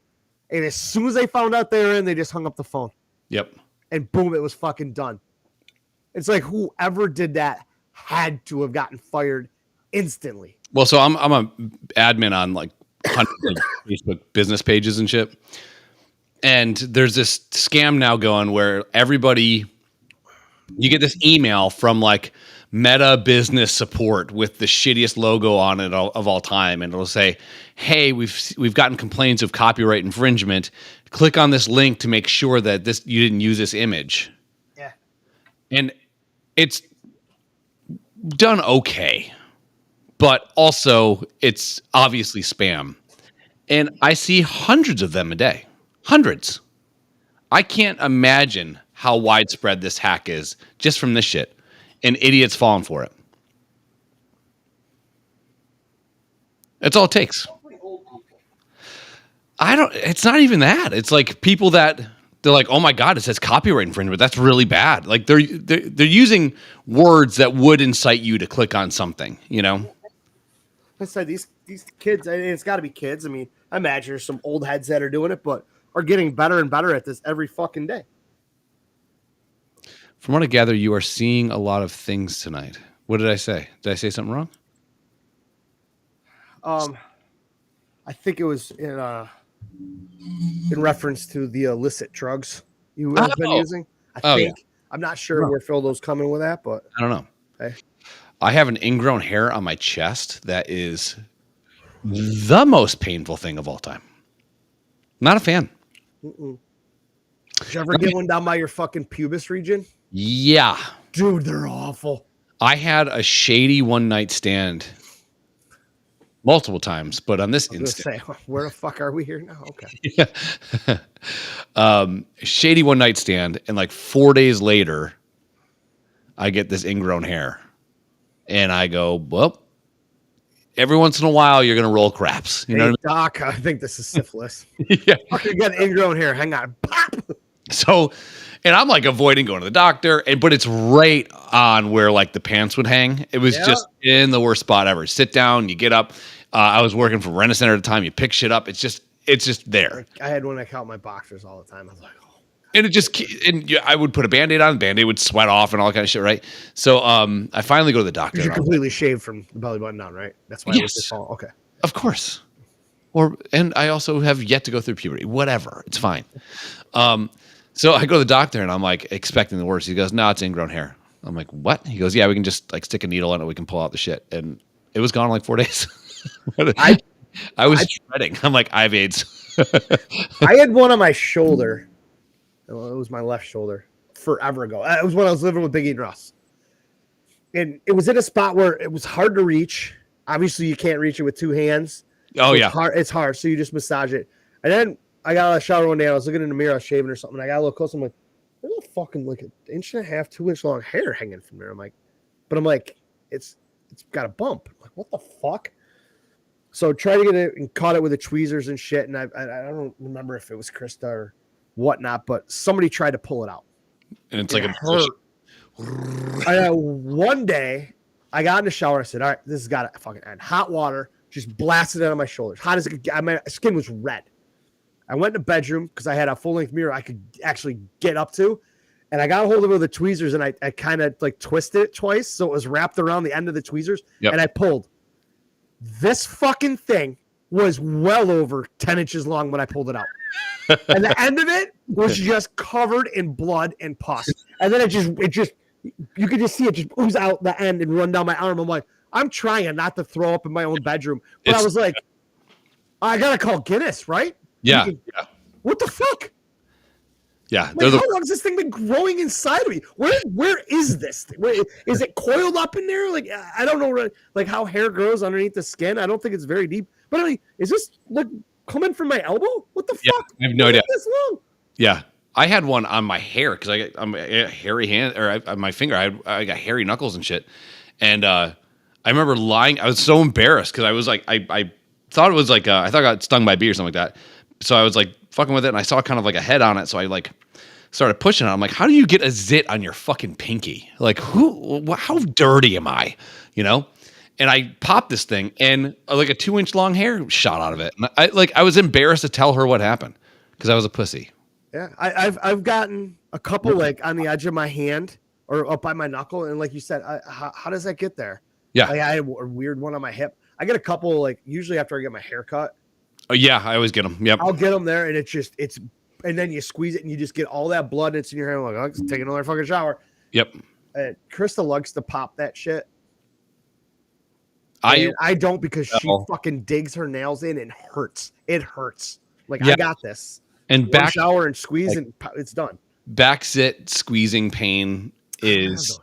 S2: And as soon as they found out they were in, they just hung up the phone.
S3: Yep.
S2: And boom, it was fucking done. It's like whoever did that had to have gotten fired instantly.
S3: Well, so I'm a admin on like hundreds of Facebook business pages and shit. And there's this scam now going where you get this email from like Meta Business Support with the shittiest logo on it of all time, and it'll say, "Hey, we've gotten complaints of copyright infringement. Click on this link to make sure that you didn't use this image."
S2: Yeah,
S3: and it's done okay, but also it's obviously spam, and I see hundreds of them a day. Hundreds. I can't imagine how widespread this hack is just from this shit, and idiots falling for it. That's all it takes. It's not even that. It's like people that they're like, oh my God, it says copyright infringement. That's really bad. Like they're using words that would incite you to click on something, you know?
S2: I said these kids, it's got to be kids. I mean, I imagine there's some old heads that are doing it, but are getting better and better at this every fucking day.
S3: From what I gather, you are seeing a lot of things tonight. What did I say? Did I say something wrong?
S2: I think it was in reference to the illicit drugs you have been using. I think. Yeah. I'm not sure where Phil's coming with that, but
S3: I don't know.
S2: Hey.
S3: I have an ingrown hair on my chest that is the most painful thing of all time. Not a fan.
S2: Mm-mm. Did you ever get one down by your fucking pubis region?
S3: Yeah.
S2: Dude, they're awful.
S3: I had a shady one-night stand multiple times, but on this instant.
S2: Say, where the fuck are we here now? Okay.
S3: Yeah. Shady one-night stand, and like 4 days later, I get this ingrown hair. And I go, well, every once in a while, you're going to roll craps. You know what I mean?
S2: Doc, I think this is syphilis.
S3: Yeah.
S2: Fucking got ingrown hair. Hang on. Pop!
S3: So, and I'm like avoiding going to the doctor, but it's right on where like the pants would hang. It was just in the worst spot ever. Sit down, you get up. I was working for Rent-A-Center at the time. You pick shit up. It's just there.
S2: I had one that count my boxers all the time. I was like, oh.
S3: And I would put a Band-Aid on. The Band-Aid would sweat off and all that kind of shit, right? So I finally go to the doctor.
S2: You're completely shaved from the belly button down, right? That's why it was this fall. Okay.
S3: Of course. And I also have yet to go through puberty. Whatever, it's fine. So I go to the doctor and I'm like expecting the worst. He goes, "No, it's ingrown hair." I'm like, "What?" He goes, "Yeah, we can just like stick a needle in it. We can pull out the shit." And it was gone in like 4 days. I was shredding. I'm like, I have AIDS.
S2: I had one on my shoulder. Well, it was my left shoulder forever ago. It was when I was living with Biggie and Russ. And it was in a spot where it was hard to reach. Obviously, you can't reach it with two hands.
S3: Oh,
S2: so
S3: yeah.
S2: It's hard. So you just massage it. And then I got out of the shower one day. I was looking in the mirror. I was shaving or something. I got a little close. I'm like, there's a fucking like an 1.5 inch, 2 inch long hair hanging from there. I'm like, it's got a bump. I'm like, what the fuck? So tried to get it and caught it with the tweezers and shit. And I don't remember if it was Krista or whatnot, but somebody tried to pull it out.
S3: And it's like
S2: hurt. One day I got in the shower. I said, all right, this has got to fucking end. Hot water just blasted it on my shoulders. Hot as it could get. My skin was red. I went in the bedroom because I had a full-length mirror I could actually get up to. And I got a hold of it with the tweezers and I kind of like twisted it twice. So it was wrapped around the end of the tweezers. Yep. And I pulled. This fucking thing was well over 10 inches long when I pulled it out. And the end of it was just covered in blood and pus. And then it just, you could just see it just ooze out the end and run down my arm. I'm like, I'm trying not to throw up in my own bedroom. But I was like, I got to call Guinness, right?
S3: Yeah.
S2: What the fuck?
S3: Yeah.
S2: Like, how long has this thing been growing inside of me? Where is this thing? Is it coiled up in there? Like, I don't know like how hair grows underneath the skin. I don't think it's very deep. But I mean, is this like coming from my elbow? What the fuck?
S3: I have no idea.
S2: This long?
S3: Yeah. I had one on my hair because I'm a hairy hand or on my finger. I got hairy knuckles and shit. And I remember lying. I was so embarrassed because I was like, I thought it was like, I thought I got stung by a bee or something like that. So I was like fucking with it and I saw kind of like a head on it. So I like started pushing it. I'm like, how do you get a zit on your fucking pinky? Like how dirty am I? You know? And I popped this thing and like a 2 inch long hair shot out of it. And I was embarrassed to tell her what happened because I was a pussy.
S2: Yeah. I've gotten a couple like on the edge of my hand or up by my knuckle. And like you said, how does that get there?
S3: Yeah.
S2: Like, I had a weird one on my hip. I get a couple like usually after I get my hair cut.
S3: Oh yeah. I always get them. Yep.
S2: I'll get them there and and then you squeeze it and you just get all that blood and it's in your hair. I'm like, I'll just take another fucking shower.
S3: Yep.
S2: Krista likes to pop that shit. I don't because she fucking digs her nails in and hurts. It hurts. Like, yeah. I got this.
S3: And back
S2: shower and squeeze and it's done.
S3: Back sit squeezing pain is.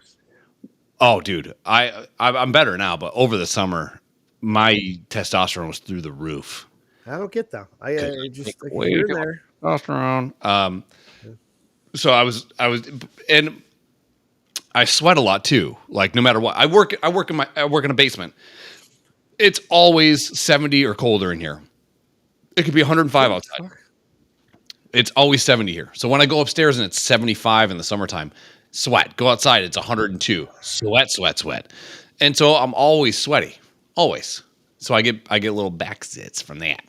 S3: Oh, dude, I'm better now, but over the summer, my testosterone was through the roof.
S2: I don't get that. I just here and there.
S3: Testosterone. So I was, and I sweat a lot too. Like no matter what, I work in a basement. It's always 70 or colder in here. It could be 105 outside. It's always 70 here. So when I go upstairs and it's 75 in the summertime, sweat. Go outside, it's 102. Sweat. And so I'm always sweaty. Always. So I get little back zits from that.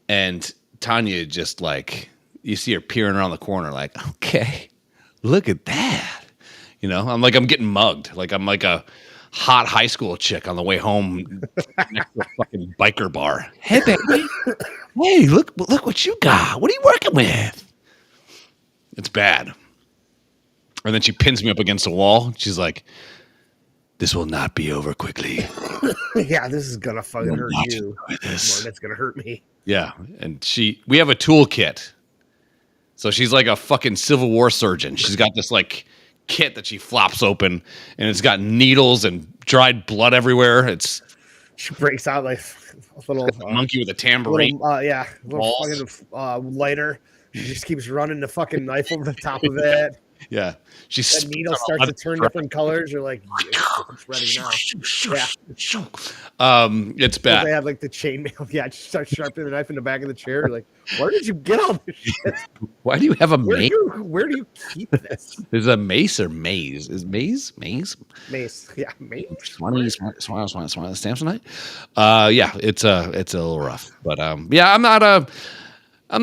S3: And Tanya just like, you see her peering around the corner like, okay, look at that. You know, I'm getting mugged. Like I'm like a hot high school chick on the way home next to a fucking biker bar. Hey, baby. Hey, look what you got. What are you working with? It's bad. And then she pins me up against the wall. She's like, this will not be over quickly.
S2: Yeah, this is going to fucking hurt you. It's going to hurt me.
S3: Yeah. And we have a toolkit. So she's like a fucking Civil War surgeon. She's got this like kit that she flops open and it's got needles and dried blood everywhere.
S2: She breaks out like a little
S3: monkey with a tambourine.
S2: Little fucking lighter. She just keeps running the fucking knife over the top of it.
S3: Yeah.
S2: The needle starts to turn different colors. You're like, it's ready now. Yeah.
S3: It's bad.
S2: They have like the chainmail. Yeah, just start sharpening the knife in the back of the chair. You're like, where did you get all this shit?
S3: Why do you have a mace?
S2: Where do you keep this?
S3: There's a mace or maze. Is maze? Maze?
S2: Mace. Yeah, mace.
S3: Swanee stamps tonight. Yeah, it's a little rough. But yeah, I'm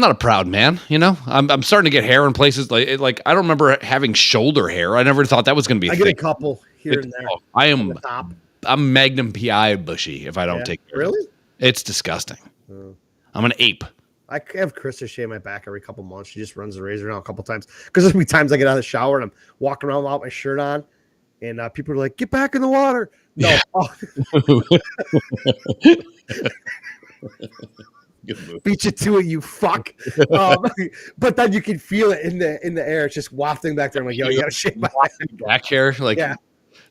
S3: not a proud man, you know. I'm starting to get hair in places like I don't remember having shoulder hair. I never thought that was going to be.
S2: I get a couple here and there.
S3: I'm Magnum PI bushy if I don't take care.
S2: Really?
S3: It's disgusting. I'm an ape.
S2: I have Krista shave my back every couple months. She just runs the razor now a couple times. Because there's be times I get out of the shower and I'm walking around without my shirt on. And people are like, get back in the water. No.
S3: Yeah.
S2: Beat you to it, you fuck. But then you can feel it in the air. It's just wafting back there. I'm like, yo, you gotta shave my
S3: back hair. Like,
S2: yeah.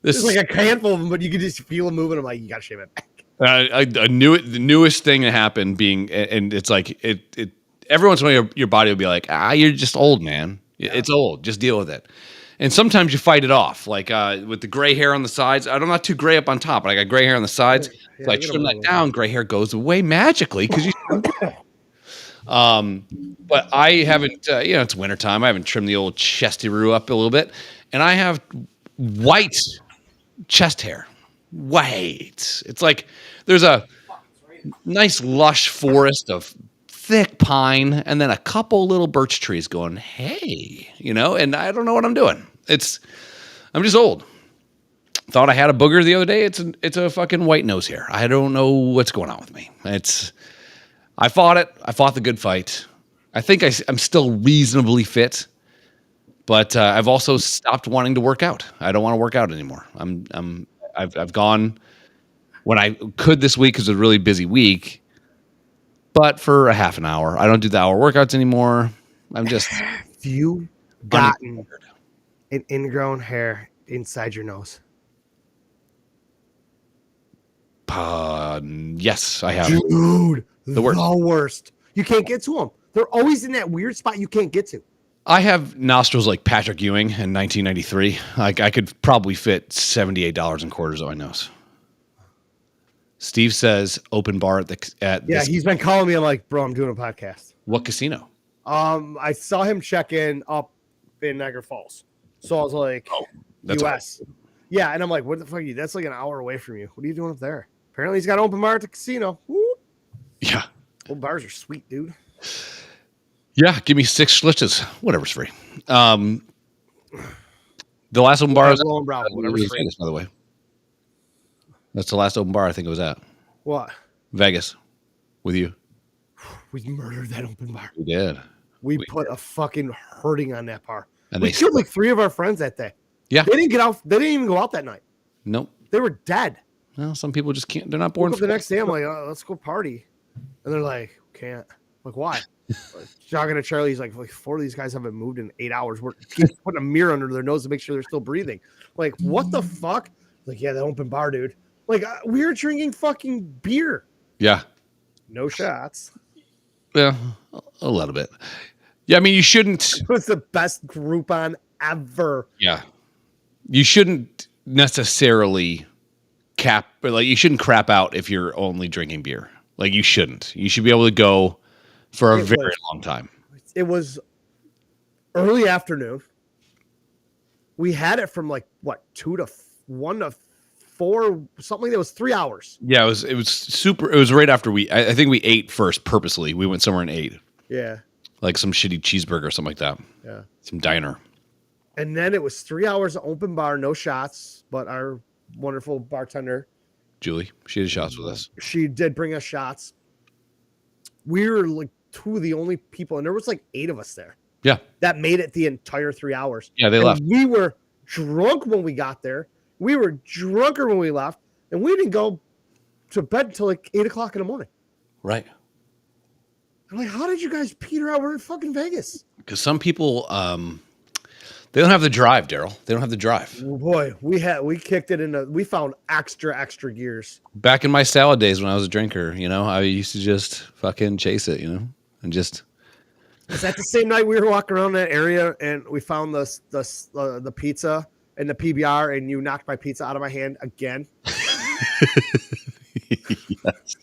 S2: This is like a handful of them, but you can just feel them moving. I'm like, you gotta shave it back.
S3: I knew it. The newest thing that happened being, and it's like it. Every once in a while, your body will be like, you're just old, man. Yeah. It's old. Just deal with it. And sometimes you fight it off, like with the gray hair on the sides. I'm not too gray up on top, but I got gray hair on the sides. Yeah, so I trim that down. Gray hair goes away magically because you. But I haven't. It's wintertime. I haven't trimmed the old chesty-roo up a little bit, and I have white chest hair. White. It's like there's a nice lush forest of thick pine and then a couple little birch trees going, hey, and I don't know what I'm doing. I'm just old. Thought I had a booger the other day. It's a fucking white nose hair. I don't know what's going on with me. I fought it. I fought the good fight. I think I'm still reasonably fit, but I've also stopped wanting to work out. I don't want to work out anymore. I've gone when I could this week because it was a really busy week, but for a half an hour. I don't do the hour workouts anymore. I'm just.
S2: Have you gotten an ingrown hair inside your nose?
S3: Yes, I have.
S2: Dude, the worst. You can't get to them. They're always in that weird spot you can't get to.
S3: I have nostrils like Patrick Ewing in 1993. Like I could probably fit $78 in quarters on my nose. Steve says open bar
S2: he's been calling me. I'm like, bro, I'm doing a podcast.
S3: What casino?
S2: I saw him check in up in Niagara Falls. So I was like, that's US. Right. Yeah, and I'm like, what the fuck are you? That's like an hour away from you. What are you doing up there? Apparently he's got an open bar at the casino. Woo.
S3: Yeah.
S2: Open bars are sweet, dude.
S3: Yeah, give me 6 schlitzes. Whatever's free. The last open bar was
S2: whatever's free.
S3: By the way. That's the last open bar I think it was at.
S2: What?
S3: Vegas. With you.
S2: We murdered that open bar.
S3: We did.
S2: We put a fucking hurting on that bar.
S3: And
S2: we killed like 3 of our friends that day.
S3: Yeah.
S2: They didn't get out. They didn't even go out that night.
S3: Nope.
S2: They were dead.
S3: Well, some people just can't. They're not born.
S2: The next day, I'm like, let's go party. And they're like, can't. I'm like, why? Jogging to Charlie's like 4 of these guys haven't moved in 8 hours. We're putting a mirror under their nose to make sure they're still breathing. Like, what the fuck? Like, yeah, that open bar, dude. Like, we were drinking fucking beer.
S3: Yeah.
S2: No shots.
S3: Yeah, a little bit. Yeah, I mean, you shouldn't.
S2: It was the best Groupon ever.
S3: Yeah. You shouldn't necessarily you shouldn't crap out if you're only drinking beer. Like, you shouldn't. You should be able to go for a very long time.
S2: It was early afternoon. We had it from 2 to 1 to 4, something that was 3 hours.
S3: Yeah, it was super. It was right after I think we ate first purposely. We went somewhere and ate.
S2: Yeah.
S3: Like some shitty cheeseburger or something like that.
S2: Yeah.
S3: Some diner.
S2: And then it was 3 hours of open bar, no shots, but our wonderful bartender,
S3: Julie, she did shots with us.
S2: She did bring us shots. We were like 2 of the only people, and there was 8 of us there.
S3: Yeah.
S2: That made it the entire 3 hours.
S3: Yeah, they left.
S2: We were drunk when we got there. We were drunker when we left, and we didn't go to bed until 8 o'clock in the morning.
S3: Right.
S2: I'm like, how did you guys peter out? We're in fucking Vegas.
S3: Because some people, they don't have the drive, Daryl. They don't have the drive.
S2: Oh boy, we kicked it we found extra gears.
S3: Back in my salad days when I was a drinker, I used to just fucking chase it, and just.
S2: Was that the same night we were walking around that area and we found the pizza and the PBR and you knocked my pizza out of my hand again?
S3: Yes.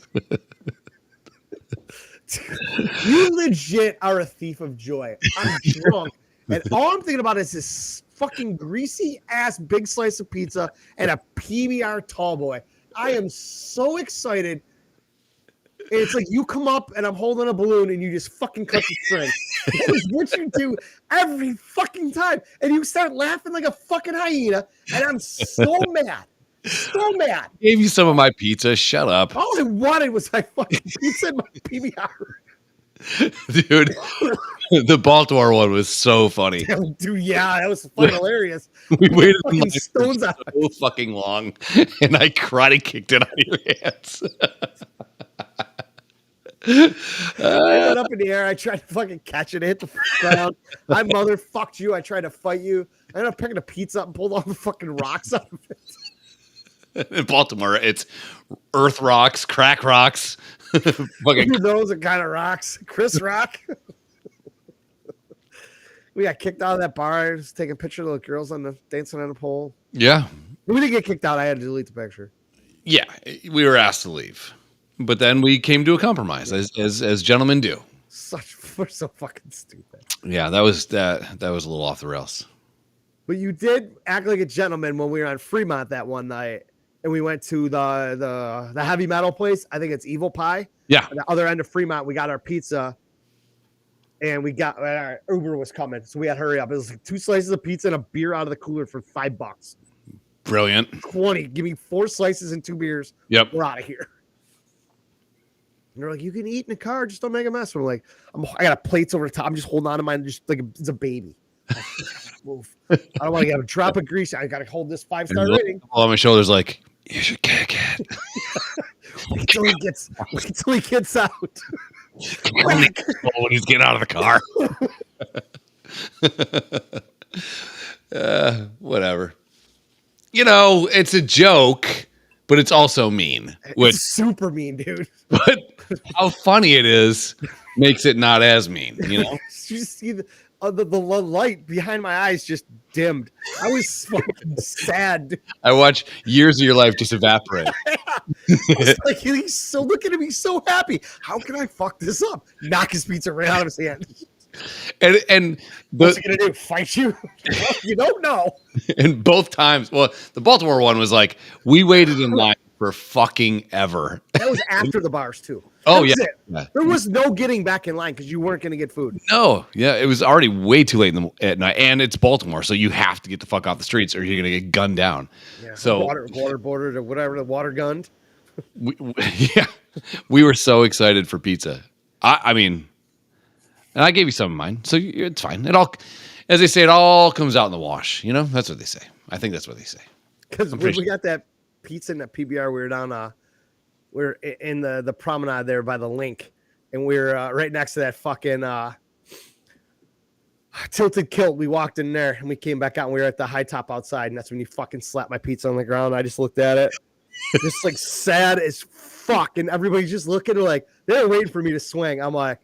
S2: You legit are a thief of joy. I'm drunk. And all I'm thinking about is this fucking greasy ass big slice of pizza and a PBR tall boy. I am so excited. It's like you come up and I'm holding a balloon and you just fucking cut the string. That is what you do every fucking time. And you start laughing like a fucking hyena. And I'm so mad. So mad.
S3: Gave you some of my pizza. Shut up.
S2: All I wanted was my fucking pizza and my PBR.
S3: Dude, the Baltimore one was so funny.
S2: Dude, yeah, that was fucking hilarious.
S3: We waited in
S2: stones
S3: line for so fucking long, and I karate kicked it out of your hands.
S2: I went up in the air. I tried to fucking catch it, hit the ground. I motherfucked you. I tried to fight you. I ended up picking a pizza up and pulled all the fucking rocks out of it.
S3: In Baltimore, it's earth rocks, crack rocks.
S2: Fucking those are kind of rocks. Chris Rock. We got kicked out of that bar. I was taking a picture of the girls dancing on the pole.
S3: Yeah.
S2: We didn't get kicked out. I had to delete the picture.
S3: Yeah, we were asked to leave. But then we came to a compromise, as gentlemen do.
S2: We're so fucking stupid.
S3: Yeah, that was a little off the rails.
S2: But you did act like a gentleman when we were on Fremont that one night, and we went to the heavy metal place. I think it's Evil Pie.
S3: Yeah.
S2: On the other end of Fremont, we got our pizza, and our Uber was coming, so we had to hurry up. It was like 2 slices of pizza and a beer out of the cooler for $5.
S3: Brilliant.
S2: 20. Give me 4 slices and 2 beers.
S3: Yep.
S2: We're out of here. And they're like, you can eat in the car, just don't make a mess. We're like, I got plates over the top. I'm just holding on to mine, just like it's a baby. Move. I don't want to get a drop of grease. I got to hold this 5-star rating.
S3: On my shoulders, like, you should kick it.
S2: Wait till he gets out.
S3: When he's getting out of the car. Whatever. You know, it's a joke, but it's also mean.
S2: It's super mean, dude.
S3: But how funny it is makes it not as mean, you know?
S2: You see the light behind my eyes just dimmed. I was fucking sad.
S3: I watched years of your life just evaporate.
S2: It's like he's so looking at me so happy. How can I fuck this up? Knock his pizza right out of his hand.
S3: And
S2: what's he gonna do? Fight you? You don't know.
S3: And both times, well, the Baltimore one was like, we waited in line for fucking ever.
S2: That was after the bars too.
S3: Oh yeah.
S2: There was no getting back in line because you weren't gonna get food.
S3: No, yeah, it was already way too late at night, and it's Baltimore, so you have to get the fuck off the streets or you're gonna get gunned down.
S2: Yeah.
S3: So
S2: waterboarded or whatever, the water gunned.
S3: We were so excited for pizza. I mean, and I gave you some of mine, so it's fine. It all, as they say, it all comes out in the wash. You know, that's what they say. I think that's what they say.
S2: Because when we got that pizza and that PBR, we were down. We're in the promenade there by the link, and we were right next to that fucking Tilted Kilt. We walked in there, and we came back out, and we were at the high top outside, and that's when you fucking slapped my pizza on the ground. I just looked at it, just like sad as fuck, and everybody's just looking like they're waiting for me to swing. I'm like,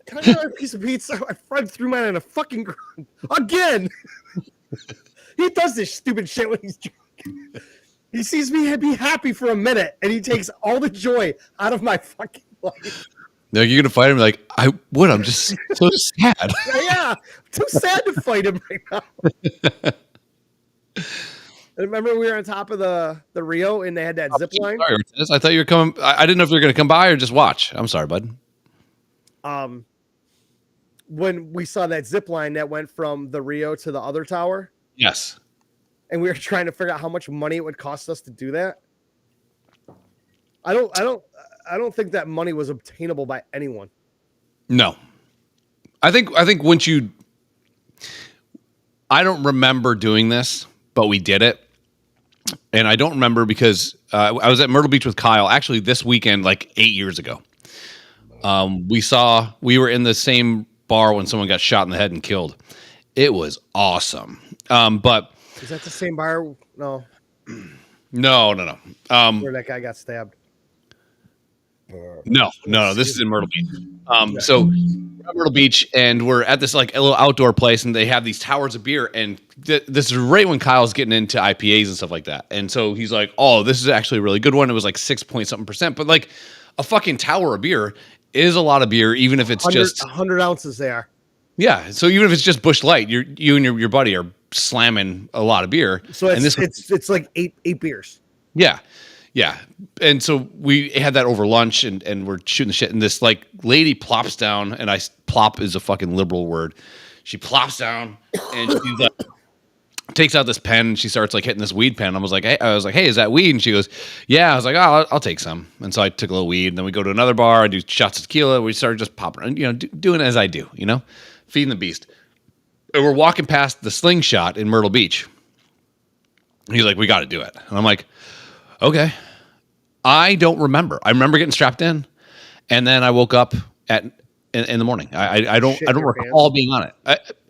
S2: can I get a piece of pizza? My friend threw mine on a fucking ground again. He does this stupid shit when he's drunk. He sees me be happy for a minute, and he takes all the joy out of my fucking life.
S3: Now you're gonna fight him? Like I would. I'm just so sad.
S2: Yeah, too sad to fight him right now. Remember we were on top of the Rio, and they had that zip line.
S3: Sorry, I thought you were coming. I didn't know if you were gonna come by or just watch. I'm sorry, bud.
S2: When we saw that zip line that went from the Rio to the other tower.
S3: Yes.
S2: And we were trying to figure out how much money it would cost us to do that. I don't think that money was obtainable by anyone. No.
S3: I think once I don't remember doing this, but we did it. And I don't remember because I was at Myrtle Beach with Kyle actually this weekend, like 8 years ago. We were in the same bar when someone got shot in the head and killed. It was awesome. But
S2: is that the same bar? No.
S3: No.
S2: Where that guy got stabbed.
S3: No. This is in Myrtle Beach. So we're at Myrtle Beach, and we're at this like a little outdoor place, and they have these towers of beer. And this is right when Kyle's getting into IPAs and stuff like that. And so he's like, "Oh, this is actually a really good one." It was like 6.something%, but like a fucking tower of beer is a lot of beer, even if it's just
S2: 100 ounces there.
S3: Yeah, so even if it's just Busch Light, you and your buddy are slamming a lot of beer.
S2: So it's like eight beers.
S3: Yeah. And so we had that over lunch, and we're shooting the shit, and this like lady plops down, and plop is a fucking liberal word. She plops down, and she's like, takes out this pen and she starts like hitting this weed pen. I was like, hey, is that weed? And she goes, yeah. I was like, oh, I'll take some. And so I took a little weed. And then we go to another bar. I do shots of tequila. We started just popping, doing as I do, feeding the beast. And we're walking past the Slingshot in Myrtle Beach. He's like, we got to do it. And I'm like, okay. I don't remember. I remember getting strapped in, and then I woke up in the morning. I don't recall being on it.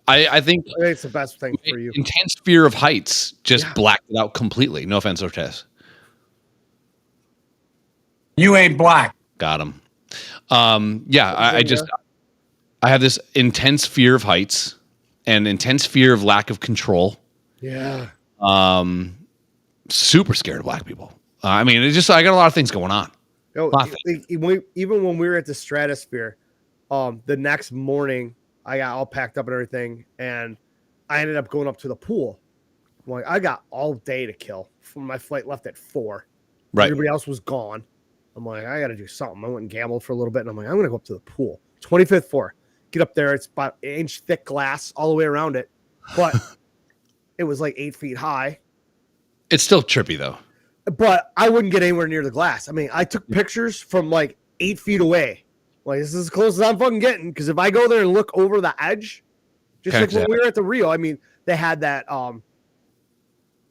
S3: I think
S2: it's the best thing for you.
S3: Intense fear of heights just blacked it out completely. No offense, Ortez.
S5: You ain't black.
S3: Got him. I have this intense fear of heights and intense fear of lack of control.
S2: Yeah.
S3: Super scared of black people. I mean, I got a lot of things going on.
S2: Even when we were at the Stratosphere, the next morning I got all packed up and everything, and I ended up going up to the pool. I'm like, I got all day to kill. My flight left at 4.
S3: Right.
S2: Everybody else was gone. I'm like, I got to do something. I went and gambled for a little bit, and I'm like, I'm going to go up to the pool. 25th floor. Get up there. It's about 1 inch thick glass all the way around it, but it was like 8 feet high.
S3: It's still trippy though.
S2: But I wouldn't get anywhere near the glass. I mean, I took pictures from like 8 feet away. Like, this is as close as I'm fucking getting. Because if I go there and look over the edge, just like when we were at the Rio, I mean, they had that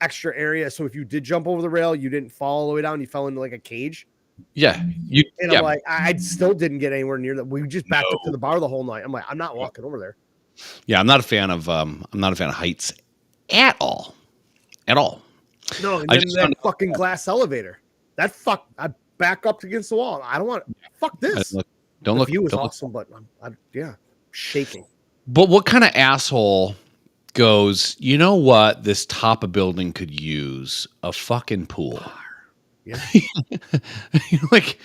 S2: extra area. So if you did jump over the rail, you didn't fall all the way down. You fell into like a cage.
S3: Yeah.
S2: I'm like, I still didn't get anywhere near that. We just backed up to the bar the whole night. I'm like, I'm not walking over there.
S3: Yeah, I'm not a fan of heights at all. At all.
S2: No, and then that fucking glass elevator. I back up against the wall. I don't want fuck this.
S3: Don't look.
S2: The view was awesome, but I'm shaking.
S3: But what kind of asshole goes, you know what? This top of building could use a fucking pool.
S2: Yeah.
S3: Like,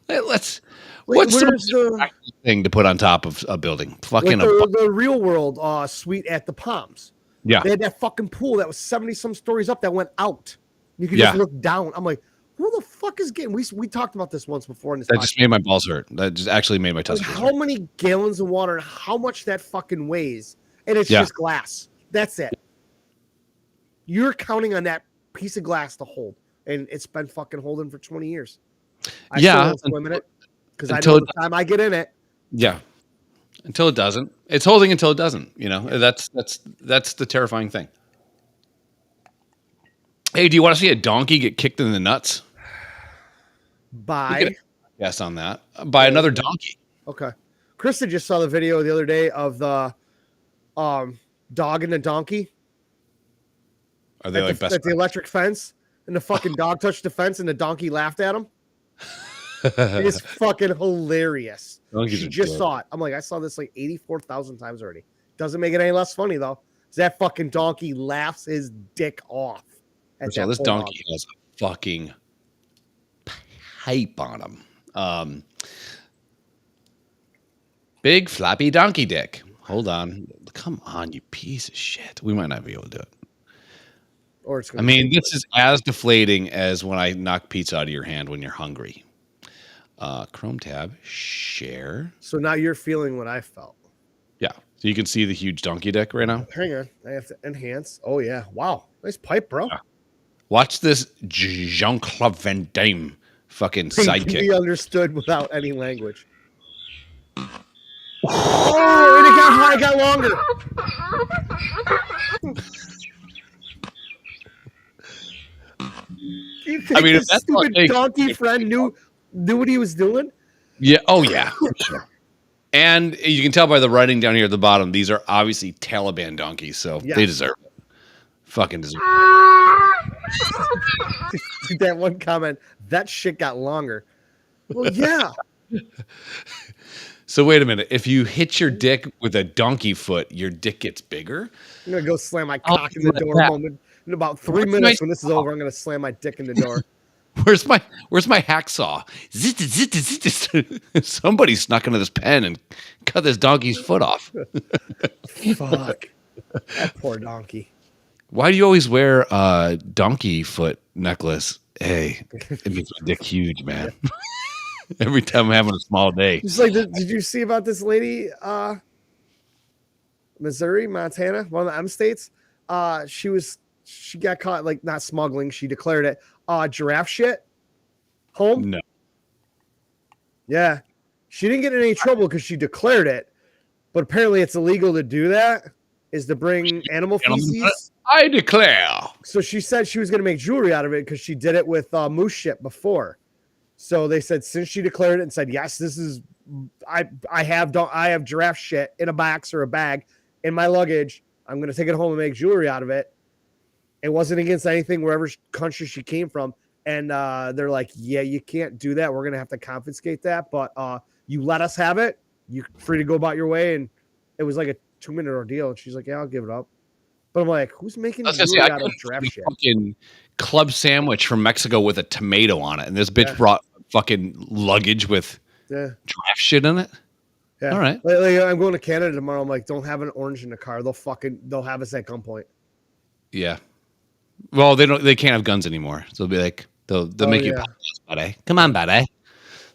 S3: what's the thing to put on top of a building? Fucking
S2: the Real World suite at the Palms.
S3: Yeah.
S2: They had that fucking pool that was 70 some stories up that went out. You could just look down. I'm like, who the fuck is getting? We talked about this once before in this.
S3: That just made my balls hurt. That just actually made my testicles hurt.
S2: How many gallons of water and how much that fucking weighs? And it's just glass. That's it. You're counting on that piece of glass to hold, and it's been fucking holding for 20 years. I still swim in it because I know the time I get in it.
S3: Yeah. Until it doesn't. It's holding until it doesn't. That's the terrifying thing. Hey, do you want to see a donkey get kicked in the nuts? Yes, on that. By another donkey.
S2: Okay. Krista just saw the video the other day of the dog and the donkey.
S3: Are they best
S2: at the electric fence? And the fucking dog touched the fence and the donkey laughed at him. It's fucking hilarious. She just saw it. I'm like, I saw this like 84,000 times already. Doesn't make it any less funny though. That fucking donkey laughs his dick off.
S3: So this donkey has a fucking pipe on him. Big floppy donkey dick. Hold on. Come on, you piece of shit. We might not be able to do it.
S2: Or it's
S3: this is as deflating as when I knock pizza out of your hand when you're hungry. Chrome tab, share.
S2: So now you're feeling what I felt.
S3: Yeah. So you can see the huge donkey dick right now.
S2: Hang on. I have to enhance. Oh, yeah. Wow. Nice pipe, bro. Yeah.
S3: Watch this Jean-Claude Van Damme fucking sidekick. Can
S2: be understood without any language. Oh, and it got high, it got longer. You think this stupid donkey friend knew what he was doing?
S3: Yeah. Oh, yeah. Sure. And you can tell by the writing down here at the bottom, these are obviously Taliban donkeys, so they deserve it. Fucking deserve it.
S2: That one comment, that shit got longer. Well, yeah.
S3: So wait a minute. If you hit your dick with a donkey foot, your dick gets bigger?
S2: I'm going to go slam my cock in the door moment. In about 3 minutes when this is over, I'm going to slam my dick in the door.
S3: Where's my hacksaw? Somebody snuck into this pen and cut this donkey's foot off.
S2: Fuck. That poor donkey.
S3: Why do you always wear a donkey foot necklace? Hey, it makes my dick huge, man. Every time I'm having a small day.
S2: It's like, did you see about this lady, Missouri, Montana, one of the M states? she got caught like not smuggling. She declared it giraffe shit home.
S3: No.
S2: Yeah, she didn't get in any trouble because she declared it, but apparently it's illegal to do that. Is to bring animal feces.
S3: I declare.
S2: So she said she was going to make jewelry out of it because she did it with moose shit before. So they said since she declared it and said yes, this is I have giraffe shit in a box or a bag in my luggage. I'm going to take it home and make jewelry out of it. It wasn't against anything wherever country she came from. And they're like, yeah, you can't do that. We're going to have to confiscate that. But you let us have it. You're free to go about your way. And it was like a 2-minute ordeal. And she's like, yeah, I'll give it up. But I'm like, who's making jewelry out of giraffe shit?
S3: Fucking club sandwich from Mexico with a tomato on it. And this bitch brought fucking luggage with giraffe shit in it.
S2: Yeah.
S3: All right.
S2: Like, I'm going to Canada tomorrow. I'm like, don't have an orange in the car. They'll have us at gunpoint.
S3: Yeah. Well, they can't have guns anymore. So they'll be like, they'll make you apologize, buddy. Come on, buddy.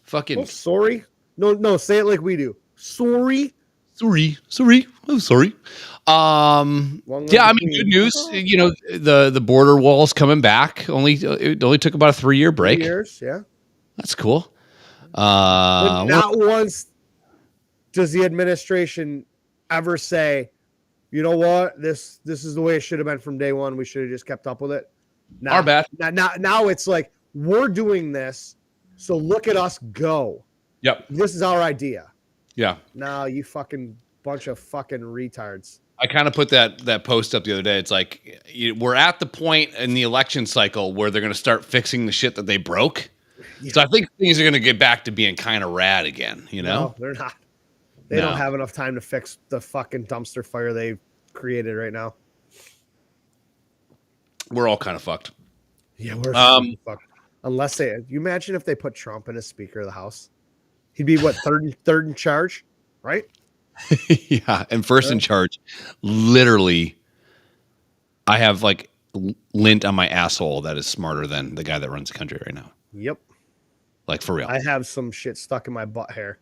S3: Fucking.
S2: Oh, sorry. No, say it like we do. Sorry.
S3: Oh, sorry. Yeah, I mean, good news. You know, the border wall's coming back. It only took about a 3-year break.
S2: 3 years, yeah.
S3: That's cool.
S2: But not once does the administration ever say, you know what, this is the way it should have been from day one. We should have just kept up with it.
S3: Our bad.
S2: Now it's like, we're doing this, so look at us go.
S3: Yep.
S2: This is our idea.
S3: Yeah.
S2: No, you fucking bunch of fucking retards.
S3: I kind of put that post up the other day. It's like we're at the point in the election cycle where they're going to start fixing the shit that they broke. Yeah. So I think things are going to get back to being kind of rad again, you know?
S2: No, they're not. They don't have enough time to fix the fucking dumpster fire they've created right now.
S3: We're all kind of fucked.
S2: Yeah, we're fucked. Unless you imagine if they put Trump in as Speaker of the House. He'd be what, third in charge, right?
S3: Yeah, and first in charge. Literally, I have like lint on my asshole that is smarter than the guy that runs the country right now.
S2: Yep.
S3: Like for real.
S2: I have some shit stuck in my butt hair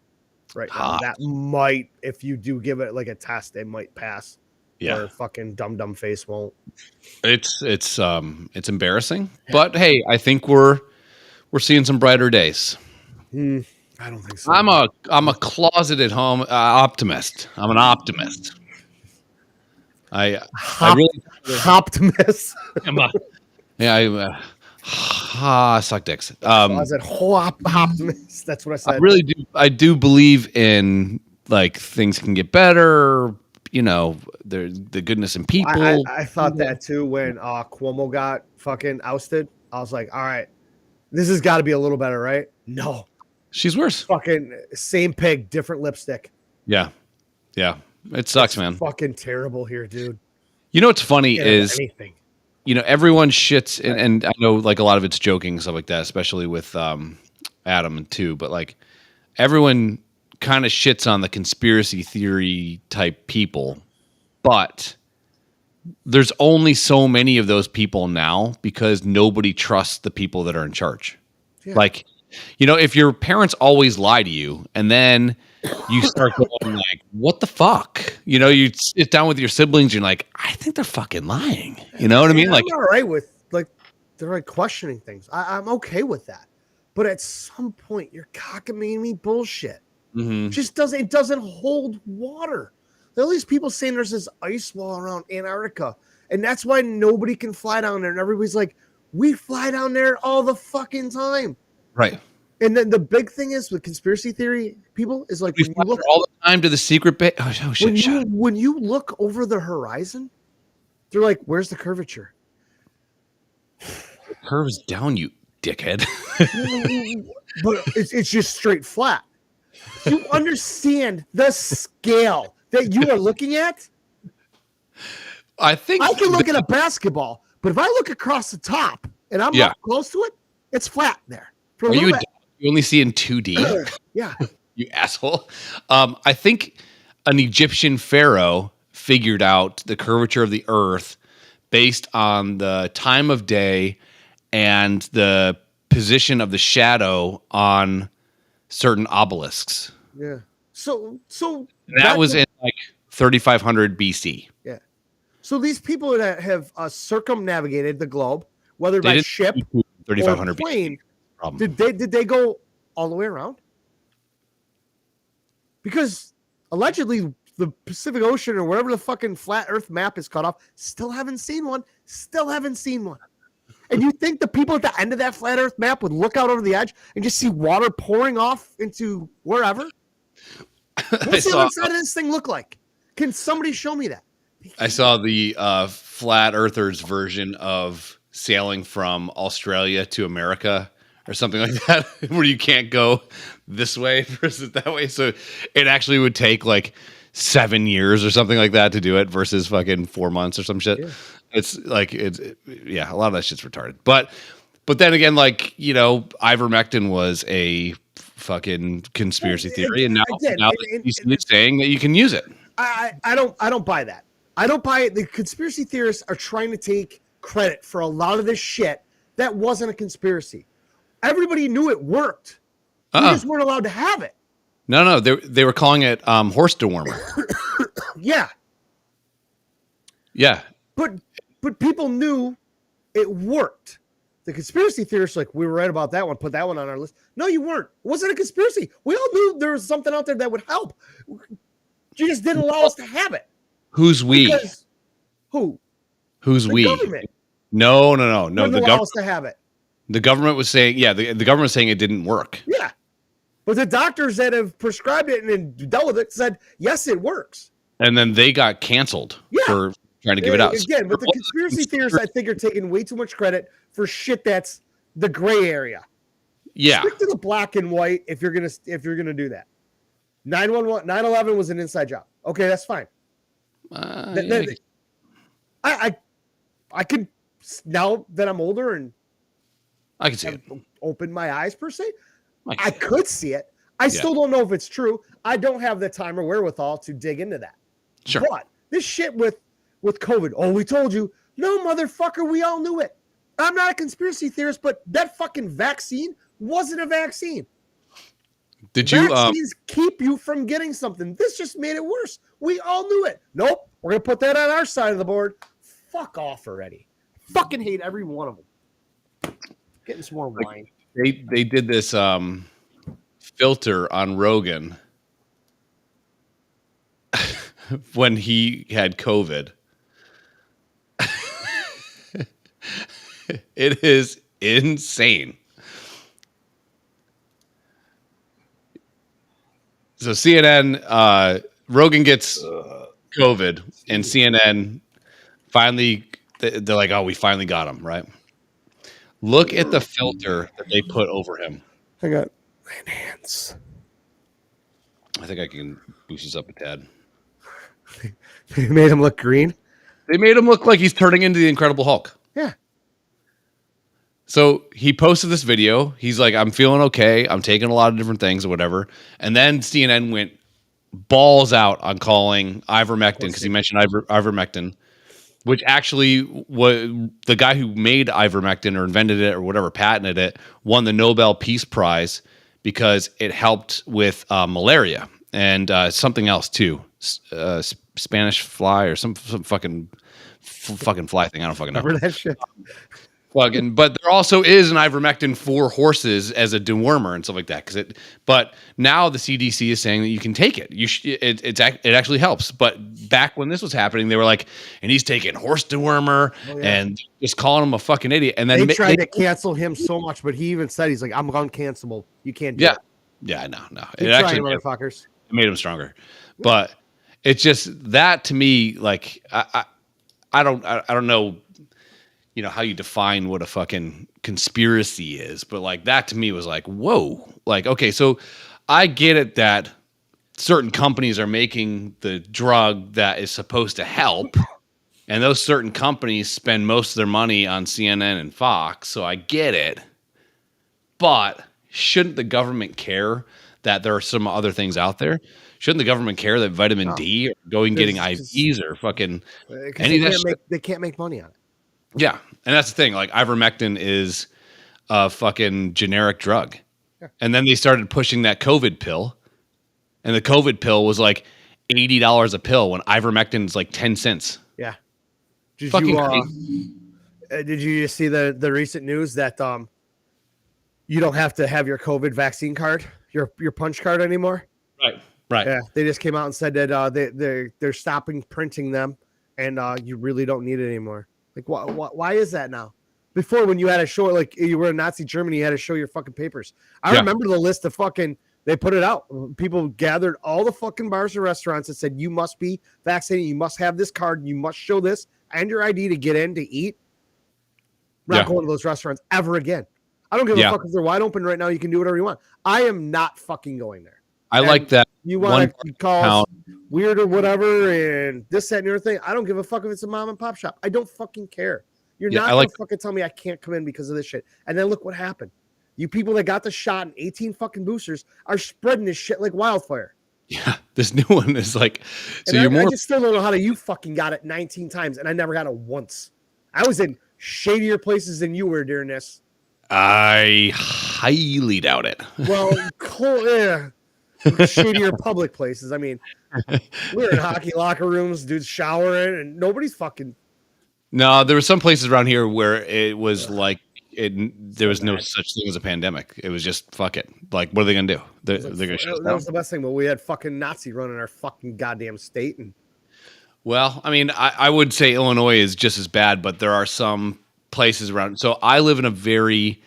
S2: right now. That might, if you do give it like a test, it might pass.
S3: Yeah.
S2: Or fucking dumb face won't.
S3: It's embarrassing, but hey, I think we're seeing some brighter days.
S2: I don't think so.
S3: I'm a closeted home optimist. I'm an optimist. I really
S2: optimist.
S3: I suck dicks.
S2: Closet optimist. That's what I said.
S3: I really do. I do believe in like things can get better. You know, the goodness in people.
S2: I thought that too when Cuomo got fucking ousted. I was like, all right, this has got to be a little better, right? No.
S3: She's worse.
S2: Fucking same pig, different lipstick.
S3: Yeah. It sucks, man.
S2: Fucking terrible here, dude.
S3: You know what's funny is, you know, everyone shits, and I know like a lot of it's joking and stuff like that, especially with Adam too. But like everyone kind of shits on the conspiracy theory type people, but there's only so many of those people now because nobody trusts the people that are in charge. Yeah. Like, you know, if your parents always lie to you and then you start going like, what the fuck? You know, you sit down with your siblings, you're like, I think they're fucking lying. You know what I mean? Like,
S2: I'm all right with like they're like questioning things. I'm okay with that. But at some point, you're cockamamie bullshit. Mm-hmm. It doesn't hold water. There are these people saying there's this ice wall around Antarctica, and that's why nobody can fly down there. And everybody's like, we fly down there all the fucking time.
S3: Right.
S2: And then the big thing is with conspiracy theory people is like,
S3: we fly all the time to the secret base. Oh shit!
S2: When you look over the horizon, they're like, where's the curvature?
S3: The curve's down, you dickhead.
S2: But it's just straight flat. You understand the scale that you are looking at?
S3: I think
S2: I can look at a basketball, but if I look across the top and I'm up close to it, it's flat there.
S3: Are you only see in 2D?
S2: Yeah.
S3: You asshole. I think an Egyptian pharaoh figured out the curvature of the earth based on the time of day and the position of the shadow on certain obelisks.
S2: Yeah. So
S3: that was in like 3500 BC.
S2: Yeah. So these people that have circumnavigated the globe, whether by ship or plane, did they go all the way around? Because allegedly the Pacific Ocean or wherever the fucking flat Earth map is cut off, still haven't seen one. And you think the people at the end of that flat Earth map would look out over the edge and just see water pouring off into wherever? What's the other side of this thing look like? Can somebody show me that?
S3: I saw the flat earthers version of sailing from Australia to America or something like that, where you can't go this way versus that way. So it actually would take like 7 years or something like that to do it versus fucking 4 months or some shit. Yeah. It's like, a lot of that shit's retarded. But then again, like, ivermectin was a fucking conspiracy theory. And now he's saying that you can use it.
S2: I don't buy that. I don't buy it. The conspiracy theorists are trying to take credit for a lot of this shit that wasn't a conspiracy. Everybody knew it worked. You just weren't allowed to have it.
S3: No, they were calling it horse dewormer.
S2: Yeah. But people knew it worked. The conspiracy theorists like, we were right about that one. Put that one on our list. No, you weren't. It wasn't a conspiracy. We all knew there was something out there that would help. You just didn't allow us to have it.
S3: Who's we?
S2: Who?
S3: Who's we?
S2: Government.
S3: No. The
S2: government to have it.
S3: The government was saying, the government was saying it didn't work.
S2: Yeah, but the doctors that have prescribed it and dealt with it said yes, it works.
S3: And then they got canceled for trying to give it out
S2: again. But the conspiracy theorists, I think, are taking way too much credit for shit that's the gray area.
S3: Yeah,
S2: stick to the black and white if you're gonna do that. 9/11 was an inside job. Okay, that's fine. I could, now that I'm older and
S3: I can see it,
S2: open my eyes per se. I could see it. I still don't know if it's true. I don't have the time or wherewithal to dig into that.
S3: Sure.
S2: But this shit with COVID. Oh, we told you. No, motherfucker. We all knew it. I'm not a conspiracy theorist, but that fucking vaccine wasn't a vaccine.
S3: Did you?
S2: Vaccines keep you from getting something. This just made it worse. We all knew it. Nope. We're going to put that on our side of the board. Fuck off already. Fucking hate every one of them. Getting some more wine.
S3: They did this filter on Rogan when he had COVID. It is insane. So CNN, Rogan gets COVID, and CNN finally, they're like, oh, we finally got him, right? Look at the filter that they put over him.
S2: I got enhance.
S3: I think I can boost this up a tad.
S2: They made him look green?
S3: They made him look like he's turning into the Incredible Hulk.
S2: Yeah.
S3: So he posted this video. He's like, I'm feeling okay. I'm taking a lot of different things or whatever. And then CNN went balls out on calling ivermectin because he mentioned ivermectin, which actually was the guy who made ivermectin or invented it or whatever, patented it, won the Nobel Peace Prize because it helped with malaria and something else too. Spanish fly or some fucking fly thing. I don't fucking know.
S2: Remember that shit?
S3: But there also is an ivermectin for horses as a dewormer and stuff like that. But now the CDC is saying that you can take it. It actually helps. But back when this was happening, they were like, and he's taking horse dewormer and just calling him a fucking idiot. And then
S2: they tried to cancel him so much, but he even said he's like, I'm uncancelable. You can't do it.
S3: Yeah, no.
S2: It actually motherfuckers.
S3: It made him stronger. But it's just that to me, like I don't know. You know, how you define what a fucking conspiracy is. But like that to me was like, whoa. Like, okay, so I get it that certain companies are making the drug that is supposed to help. And those certain companies spend most of their money on CNN and Fox. So I get it. But shouldn't the government care that there are some other things out there? Shouldn't the government care that vitamin D or going getting IVs or fucking any of that shit?
S2: They can't make money on it.
S3: Yeah, and that's the thing. Like ivermectin is a fucking generic drug. Yeah. And then they started pushing that COVID pill. And the COVID pill was like $80 a pill when ivermectin is like 10 cents.
S2: Yeah. Did
S3: Fucking
S2: you did you just see the recent news that you don't have to have your COVID vaccine card, your punch card anymore?
S3: Right.
S2: Yeah, they just came out and said that they're stopping printing them, and you really don't need it anymore. Like, why is that now? Before, when you had to show, like, you were in Nazi Germany, you had to show your fucking papers. I remember the list of fucking, they put it out. People gathered all the fucking bars and restaurants and said, you must be vaccinated, you must have this card, you must show this and your ID to get in to eat. Not going to those restaurants ever again. I don't give a fuck if they're wide open right now. You can do whatever you want. I am not fucking going there.
S3: I like that.
S2: You want to call us weird or whatever and this, that, and the other thing. I don't give a fuck if it's a mom and pop shop. I don't fucking care. You're not going to fucking tell me I can't come in because of this shit. And then look what happened. You people that got the shot and 18 fucking boosters are spreading this shit like wildfire.
S3: Yeah, this new one is like, so
S2: I just still don't know how you fucking got it 19 times and I never got it once. I was in shadier places than you were during this.
S3: I highly doubt it.
S2: Well, shadier public places. I mean, we're in hockey locker rooms, dudes showering, and nobody's fucking.
S3: No, there were some places around here where it was like there was no such thing as a pandemic. It was just fuck it. Like, what are they gonna do? They're gonna shut
S2: that was the best thing. But we had fucking Nazi running our fucking goddamn state, and
S3: well, I mean, I would say Illinois is just as bad, but there are some places around. So I live in a very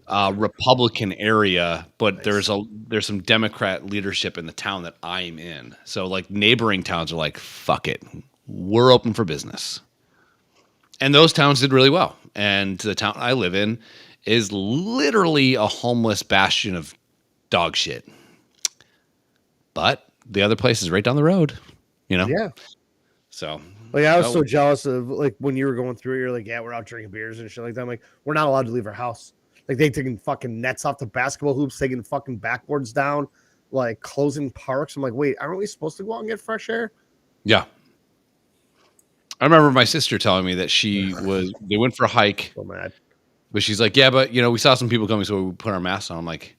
S3: Republican area, but there's some Democrat leadership in the town that I'm in. So like neighboring towns are like, fuck it, we're open for business. And those towns did really well. And the town I live in is literally a homeless bastion of dog shit. But the other place is right down the road, you know?
S2: Yeah.
S3: So,
S2: like, I was so jealous of, like, when you were going through it, you're like, yeah, we're out drinking beers and shit like that. I'm like, we're not allowed to leave our house. Like, they taking fucking nets off the basketball hoops, taking fucking backboards down, like, closing parks. I'm like, wait, aren't we supposed to go out and get fresh air?
S3: Yeah. I remember my sister telling me that they went for a hike.
S2: So mad.
S3: But she's like, yeah, but, we saw some people coming, so we put our masks on. I'm like,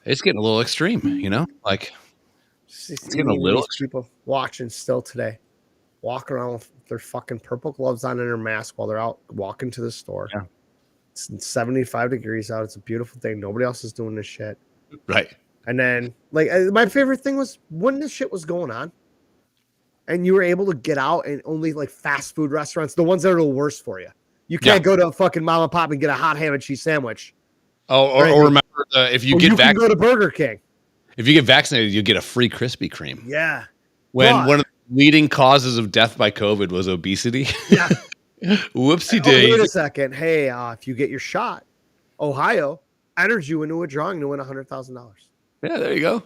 S3: it's getting a little extreme, Like, it's getting a little extreme.
S2: People watching still today, walking around with their fucking purple gloves on and their mask while they're out walking to the store.
S3: Yeah.
S2: It's 75 degrees out. It's a beautiful thing. Nobody else is doing this shit.
S3: Right.
S2: And then, like, my favorite thing was when this shit was going on and you were able to get out and only, like, fast food restaurants, the ones that are the worst for you. You can't go to a fucking mom and pop and get a hot ham and cheese sandwich.
S3: Oh, or remember, if you get
S2: vaccinated, go to Burger King.
S3: If you get vaccinated, you get a free Krispy Kreme.
S2: Yeah.
S3: One of the leading causes of death by COVID was obesity.
S2: Yeah.
S3: Whoopsie days.
S2: Wait a second. Hey, if you get your shot, Ohio entered you into a drawing to win $100,000.
S3: Yeah, there you go.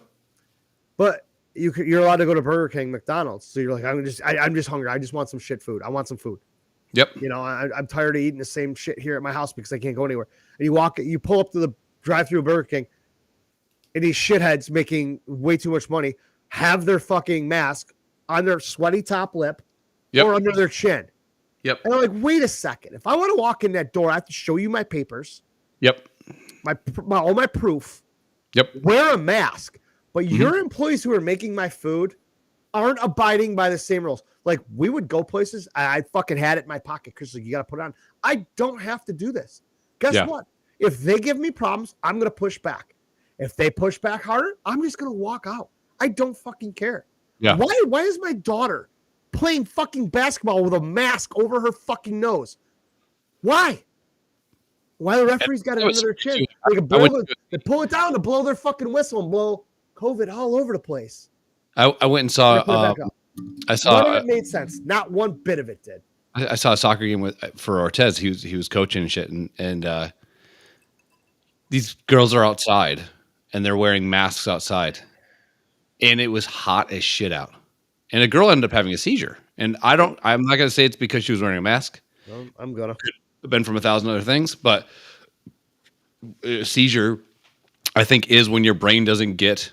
S2: But you're allowed to go to Burger King, McDonald's. So you're like, I'm just hungry. I just want some shit food. I want some food.
S3: Yep.
S2: I'm tired of eating the same shit here at my house because I can't go anywhere. And you pull up to the drive-through Burger King, and these shitheads making way too much money have their fucking mask on their sweaty top lip or under their chin.
S3: Yep.
S2: And I'm like, wait a second. If I want to walk in that door, I have to show you my papers.
S3: Yep.
S2: All my proof.
S3: Yep.
S2: Wear a mask. But your employees who are making my food aren't abiding by the same rules. Like, we would go places. I fucking had it in my pocket because you got to put it on. I don't have to do this. Guess what? If they give me problems, I'm going to push back. If they push back harder, I'm just going to walk out. I don't fucking care.
S3: Yeah.
S2: Why is my daughter playing fucking basketball with a mask over her fucking nose? Why the referee's got it under their chin? They pull it down to blow their fucking whistle and blow COVID all over the place.
S3: I went and saw.
S2: None of it made sense. Not one bit of it did.
S3: I saw a soccer game for Ortez. He was coaching and shit, and these girls are outside and they're wearing masks outside, and it was hot as shit out. And a girl ended up having a seizure. And I'm not going to say it's because she was wearing a mask.
S2: No, I'm going to.
S3: Could have been from 1,000 other things, but a seizure, I think, is when your brain doesn't get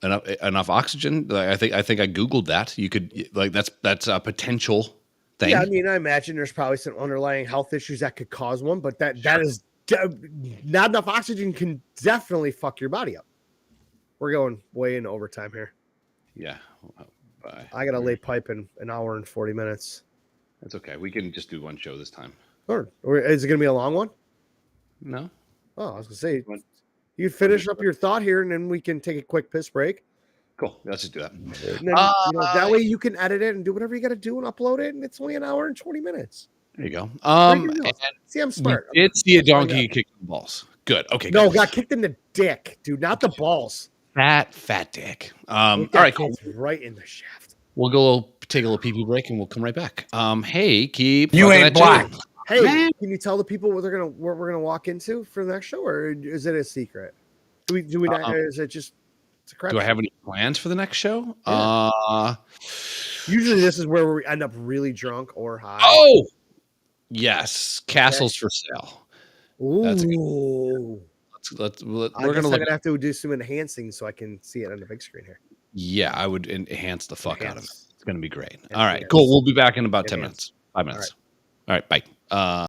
S3: enough oxygen. I think I Googled that. You could, like, that's a potential thing.
S2: Yeah, I mean, I imagine there's probably some underlying health issues that could cause one, but that is not enough oxygen can definitely fuck your body up. We're going way into overtime here.
S3: Yeah. Bye.
S2: I got to lay pipe in an hour and 40 minutes.
S3: That's okay. We can just do one show this time.
S2: Or is it going to be a long one?
S3: No.
S2: Oh, I was going to say, you finish up your thought here, and then we can take a quick piss break.
S3: Cool. Let's just do that.
S2: And then, that way you can edit it and do whatever you got to do and upload it, and it's only an hour and 20 minutes.
S3: There you go.
S2: See, I'm smart.
S3: We did see a donkey kicking the balls. Good. Okay.
S2: No,
S3: good.
S2: got kicked in the dick, dude, not the balls.
S3: Fat dick. All right, cool.
S2: Right in the shaft.
S3: We'll go take a little pee-pee break and we'll come right back. Hey, keep.
S5: You ain't black.
S2: Hey, man. Can you tell the people what we're gonna walk into for the next show, or is it a secret? Do we not? Is it just? It's a crap
S3: do I have any plans for the next show?
S2: Yeah. Usually, this is where we end up really drunk or high.
S3: Oh, yes, castles for sale.
S2: Ooh.
S3: We're gonna
S2: have to do some enhancing so I can see it on the big screen here.
S3: Yeah, I would enhance the fuck out of it. It's gonna be great. All right, cool. We'll be back in about 10 minutes. 5 minutes. All right, bye.